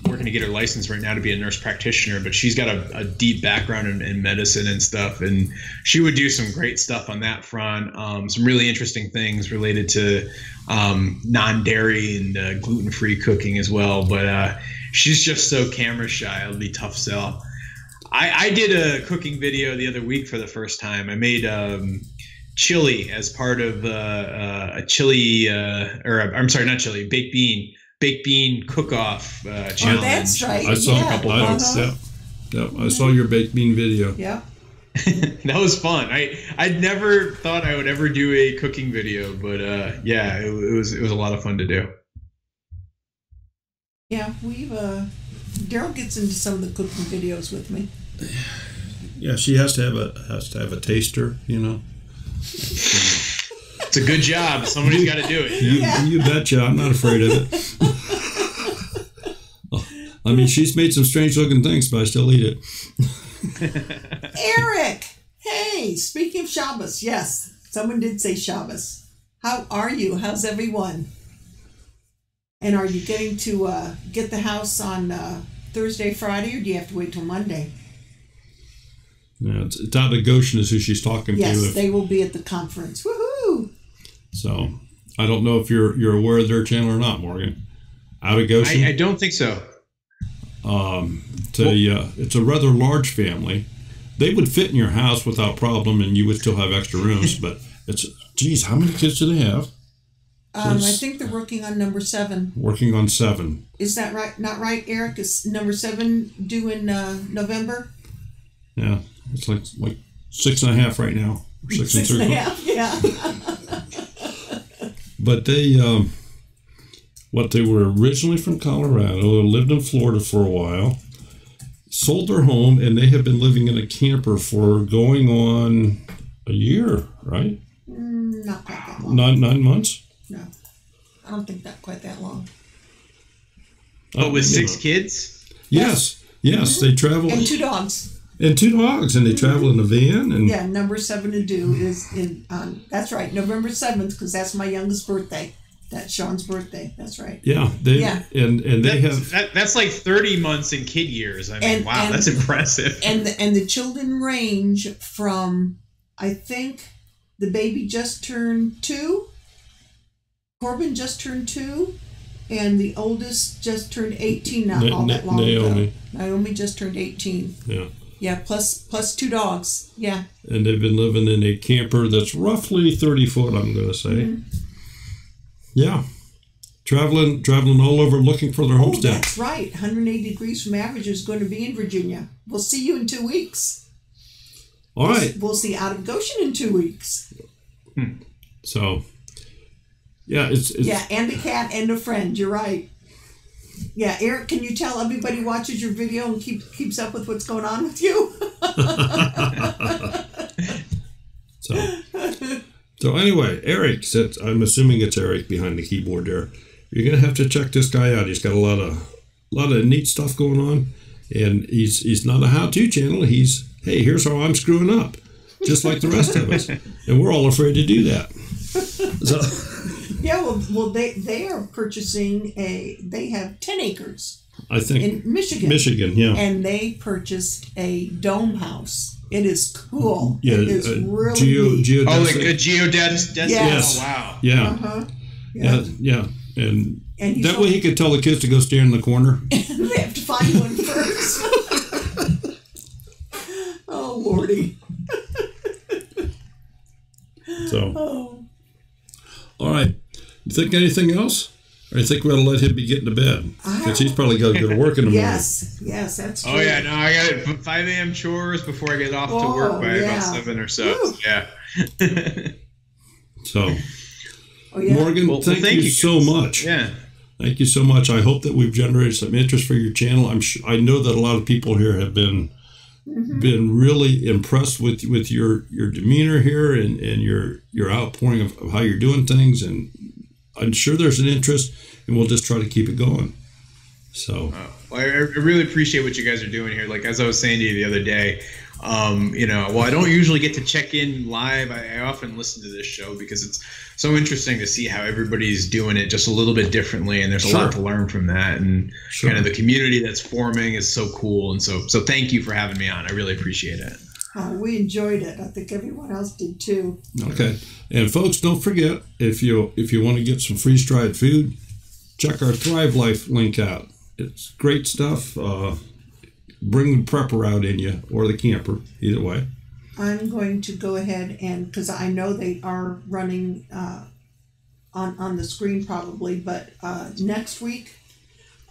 working to get her license right now to be a nurse practitioner, but she's got a deep background in medicine and stuff, and she would do some great stuff on that front. Some really interesting things related to non-dairy and gluten-free cooking as well. But she's just so camera shy; it'll be tough sell. I did a cooking video the other week for the first time. I made chili as part of a chili, baked bean cook-off challenge. Oh, that's right. I saw a couple of those. Yeah, I saw your baked bean video. Yeah. That was fun. I'd never thought I would ever do a cooking video, but it was a lot of fun to do. Yeah, we've Daryl gets into some of the cooking videos with me. Yeah, she has to have a taster, It's a good job. Somebody's got to do it. You betcha. I'm not afraid of it. I mean, she's made some strange looking things, but I still eat it. Eric! Hey, speaking of Shabbos, yes, someone did say Shabbos. How are you? How's everyone? And are you getting to get the house on Thursday, Friday, or do you have to wait till Monday? Yeah, it's out of Goshen is who she's talking to. Yes, they will be at the conference. Woohoo! So I don't know if you're aware of their channel or not, Morgan. Out of Goshen? I don't think so. It's a rather large family. They would fit in your house without problem, and you would still have extra rooms. But geez, how many kids do they have? I think they're working on number 7. Working on 7. Is that right? Not right, Eric? Is number 7 due in November? Yeah, it's like 6.5 right now. 6 and 6.5, yeah. But they were originally from Colorado, lived in Florida for a while, sold their home, and they have been living in a camper for going on a year, right? Not quite that long. 9 months? No, I don't think that quite that long. But with 6 kids? Yes, they travel. And 2 dogs. And 2 dogs, and they travel in a van. And yeah, number 7 to do is in. That's right, November 7th, because that's my youngest birthday. That's Sean's birthday. That's right. Yeah, and they have. That's like 30 months in kid years. I mean, wow, that's impressive. And the children range from, I think, the baby just turned 2. Corbin just turned 2, and the oldest just turned 18. Not all that long ago. Naomi just turned 18. Yeah. Yeah, plus 2 dogs. Yeah. And they've been living in a camper that's roughly 30 foot, I'm going to say. Mm-hmm. Yeah. Traveling all over looking for their homestead. Oh, that's right. 180 degrees from average is going to be in Virginia. We'll see you in 2 weeks. All right. We'll see Out of Goshen in 2 weeks. So, yeah, it's and a cat and a friend. You're right. Yeah, Eric, can you tell everybody watches your video and keeps up with what's going on with you? So anyway, Eric, I'm assuming it's Eric behind the keyboard there. You're gonna have to check this guy out. He's got a lot of neat stuff going on, and he's not a how-to channel. He's, hey, here's how I'm screwing up, just like the rest of us, and we're all afraid to do that. So. Yeah, well, they are purchasing they have 10 acres. I think in Michigan. Michigan, yeah. And they purchased a dome house. It is cool. Yeah, it is really neat. Oh, like a geodesic? Yes. Oh, wow. Yeah. Uh-huh. Yeah. And that way he could tell the kids to go stand in the corner. They have to find one first. Oh, Lordy. So. All right. You think anything else? Or you think we ought to let him be getting to bed? Because he's probably got to go to work in the morning. Yes, that's true. Oh, yeah, no, I got 5 a.m. chores before I get off to work by about 7 or so. Woo. Yeah. So, Morgan, thank you so much. Yeah. Thank you so much. I hope that we've generated some interest for your channel. I know that a lot of people here have been really impressed with your demeanor here and your outpouring of how you're doing things, and I'm sure there's an interest, and we'll just try to keep it going. So, well, I really appreciate what you guys are doing here. Like, as I was saying to you the other day, I don't usually get to check in live. I often listen to this show because it's so interesting to see how everybody's doing it just a little bit differently, and there's a lot to learn from that, and kind of the community that's forming is so cool. And so thank you for having me on. I really appreciate it. We enjoyed it. I think everyone else did too. Okay. And folks, don't forget, if you want to get some freeze-dried food, check our Thrive Life link out. It's great stuff. Bring the prepper out in you, or the camper, either way. I'm going to go ahead and, because I know they are running on the screen probably, but next week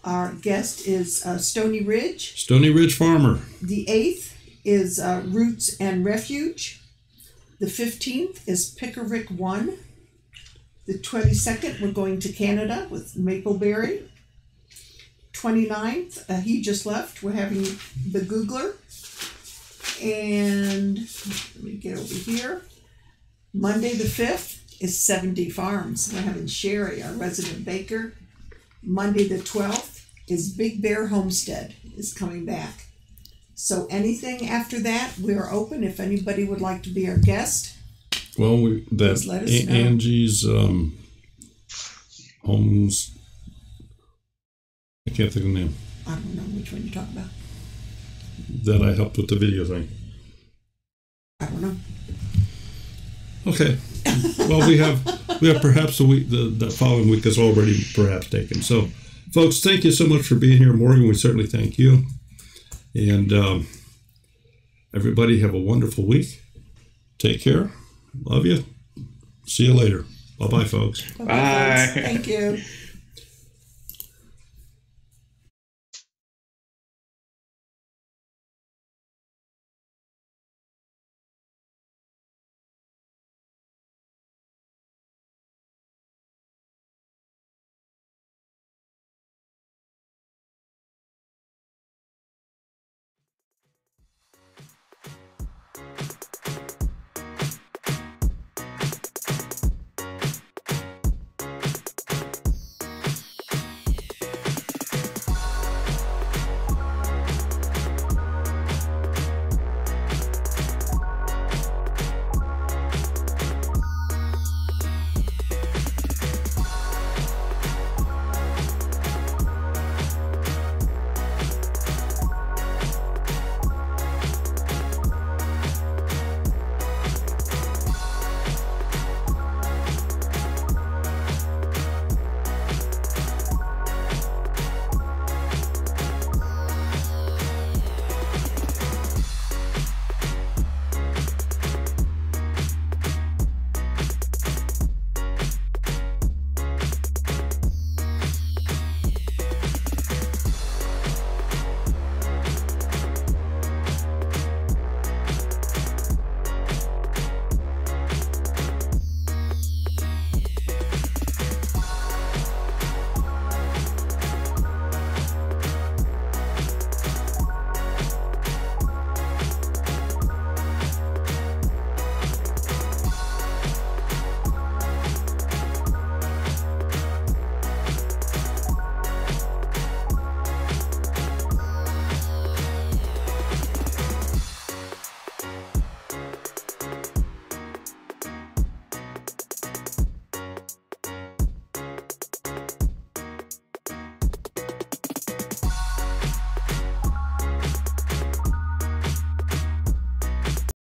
our guest is Stony Ridge. Stony Ridge Farmer. The 8th is Roots and Refuge. The 15th is Pickerick 1. The 22nd, we're going to Canada with Mapleberry. 29th, he just left. We're having the Googler. And let me get over here. Monday the 5th is 70 Farms. We're having Sherry, our resident baker. Monday the 12th is Big Bear Homestead is coming back. So anything after that, we are open if anybody would like to be our guest. Well, Please let us know. Angie's Homes. I can't think of the name. I don't know which one you're talking about. That I helped with the video thing. I don't know. Okay. Well, we have perhaps a week. The following week is already perhaps taken. So, folks, thank you so much for being here, Morgan. We certainly thank you, and everybody have a wonderful week. Take care. Love you. See you later. Bye-bye, folks. Bye. Thank you.